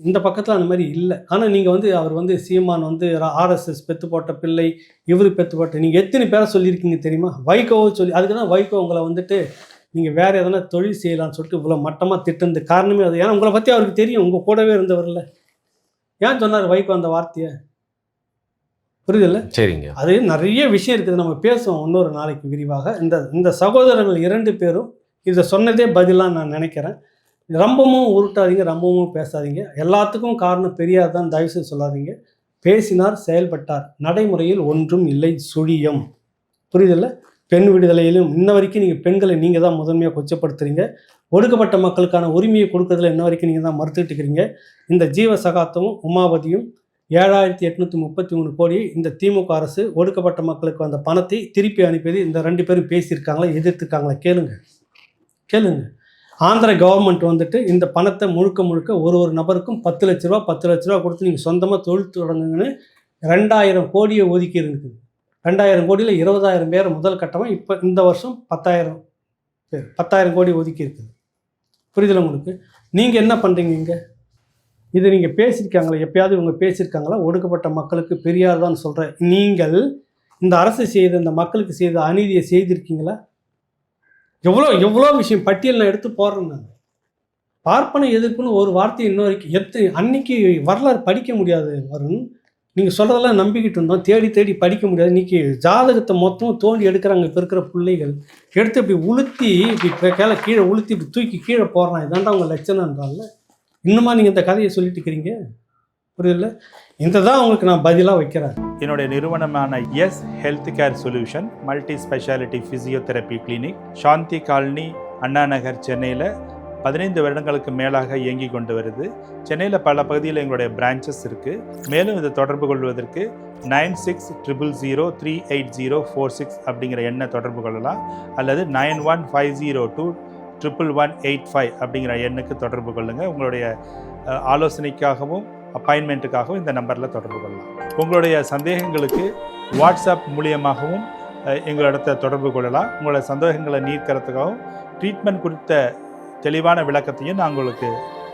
இந்த பக்கத்தில் அந்த மாதிரி இல்லை. ஆனால் நீங்கள் வந்து அவர் வந்து சீமான் வந்து ஆர்எஸ்எஸ் பெற்று போட்ட பிள்ளை, இவர் பெற்று போட்ட, நீங்கள் எத்தனை பேரை சொல்லியிருக்கீங்க தெரியுமா? வைகோவை சொல்லி, அதுக்கு தான் வைகோ உங்களை வந்துட்டு நீங்கள் வேறு எதனா தொழில் செய்யலாம்னு சொல்லிட்டு இவ்வளோ மட்டமாக திட்டுறது காரணமே அது. ஏன்னா உங்களை பற்றி அவருக்கு தெரியும், உங்கள் கூடவே இருந்தவரில். ஏன் சொன்னார் வைகோ அந்த வார்த்தையை? புரியுதில்ல? சரிங்க. அது நிறைய விஷயம் இருக்குது, நம்ம பேசுவோம் இன்னொரு நாளைக்கு விரிவாக. இந்த சகோதரர்கள் 2 பேரும் இதை சொன்னதே பதிலாக நான் நினைக்கிறேன். ரொம்பவும் உருட்டாதீங்க, ரொம்பவும் பேசாதீங்க. எல்லாத்துக்கும் காரணம் பெரியார் தான், தயவுசெய்து சொல்லாதீங்க. பேசினார், செயல்பட்டார், நடைமுறையில் ஒன்றும் இல்லை, சுழியம். புரியுதில்ல? பெண் விடுதலையிலும் இன்ன வரைக்கும் நீங்கள் பெண்களை நீங்கள் தான் முதன்மையாக கொச்சப்படுத்துறீங்க. ஒடுக்கப்பட்ட மக்களுக்கான உரிமையை கொடுக்கறதுல இன்ன வரைக்கும் நீங்கள் தான் மறுத்துட்டு இருக்கிறீங்க. இந்த ஜீவ சகாத்தமும் உமாபதியும் 7833 கோடி இந்த திமுக அரசு ஒடுக்கப்பட்ட மக்களுக்கு வந்த பணத்தை திருப்பி அனுப்பியது இந்த 2 பேரும் பேசியிருக்காங்களா, எதிர்த்துருக்காங்களா? கேளுங்க. ஆந்திர கவர்மெண்ட் வந்துட்டு இந்த பணத்தை முழுக்க ஒரு நபருக்கும் 10 லட்ச ரூபா கொடுத்து நீங்கள் சொந்தமாக தொழில் தொடங்குங்கன்னு 2000 கோடியை ஒதுக்கி இருக்குது. 2000 கோடியில் 20,000 பேர் முதல் கட்டமாக இப்போ இந்த வருஷம் 10,000 கோடி ஒதுக்கி இருக்குது. புரியுதுல உங்களுக்கு? நீங்கள் என்ன பண்ணுறீங்க இங்கே? இதை நீங்கள் பேசியிருக்காங்களா? எப்பயாவது இவங்க பேசியிருக்காங்களா? ஒடுக்கப்பட்ட மக்களுக்கு பெரியார் தான் சொல்கிறேன். நீங்கள் இந்த அரசு செய்த இந்த மக்களுக்கு செய்த அநீதியை செய்திருக்கீங்களா? எவ்வளோ விஷயம் பட்டியல் நான் எடுத்து போடுறேன். நான் பார்ப்பன எதிர்ப்புன்னு ஒரு வார்த்தை இன்ன வரைக்கும் அன்னைக்கு வரலாறு படிக்க முடியாது வருண். நீங்கள் சொல்கிறதெல்லாம் நம்பிக்கிட்டு இருந்தோம், தேடி படிக்க முடியாது. இன்றைக்கி ஜாதகத்தை மொத்தம் தோண்டி எடுக்கிறாங்க இப்போ இருக்கிற பிள்ளைகள். எடுத்து இப்படி உளுத்தி, இப்படி கீழே உளுத்தி இப்படி தூக்கி கீழே போடுறான். இதாண்டா அவங்க லட்சணன்றால இன்னுமா நீங்கள் இந்த கதையை சொல்லிட்டு இருக்கிறீங்க? புரியல? இந்த தான் உங்களுக்கு நான் பதிலாக வைக்கிறேன். என்னுடைய நிறுவனமான S health care solution multi speciality physiotherapy clinic, Shanthi colony, Anna Nagar, சென்னையில் 15 வருடங்களுக்கு மேலாக இயங்கி கொண்டு வருது. சென்னையில் பல பகுதியில் எங்களுடைய பிரான்ச்சஸ் இருக்குது. மேலும் இதை தொடர்பு கொள்வதற்கு 9600038046 அப்படிங்கிற எண்ணை தொடர்பு கொள்ளலாம். அல்லது 9150211185 அப்படிங்கிற எண்ணுக்கு தொடர்பு கொள்ளுங்கள். உங்களுடைய ஆலோசனைக்காகவும் அப்பாயின்மெண்ட்டுக்காகவும் இந்த நம்பரில் தொடர்பு கொள்ளலாம். உங்களுடைய சந்தேகங்களுக்கு வாட்ஸ்அப் மூலியமாகவும் எங்களிடத்தை தொடர்பு கொள்ளலாம். உங்களுடைய சந்தேகங்களை நீக்கிறதுக்காகவும் ட்ரீட்மெண்ட் குறித்த தெளிவான விளக்கத்தையும் நான் உங்களுக்கு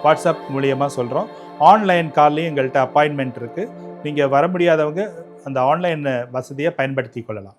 வாட்ஸ்அப் மூலியமாக சொல்கிறோம். ஆன்லைன் கால்லையும் எங்கள்கிட்ட அப்பாயின்மெண்ட் இருக்குது. நீங்கள் வர முடியாதவங்க அந்த ஆன்லைன் வசதியை பயன்படுத்தி கொள்ளலாம்.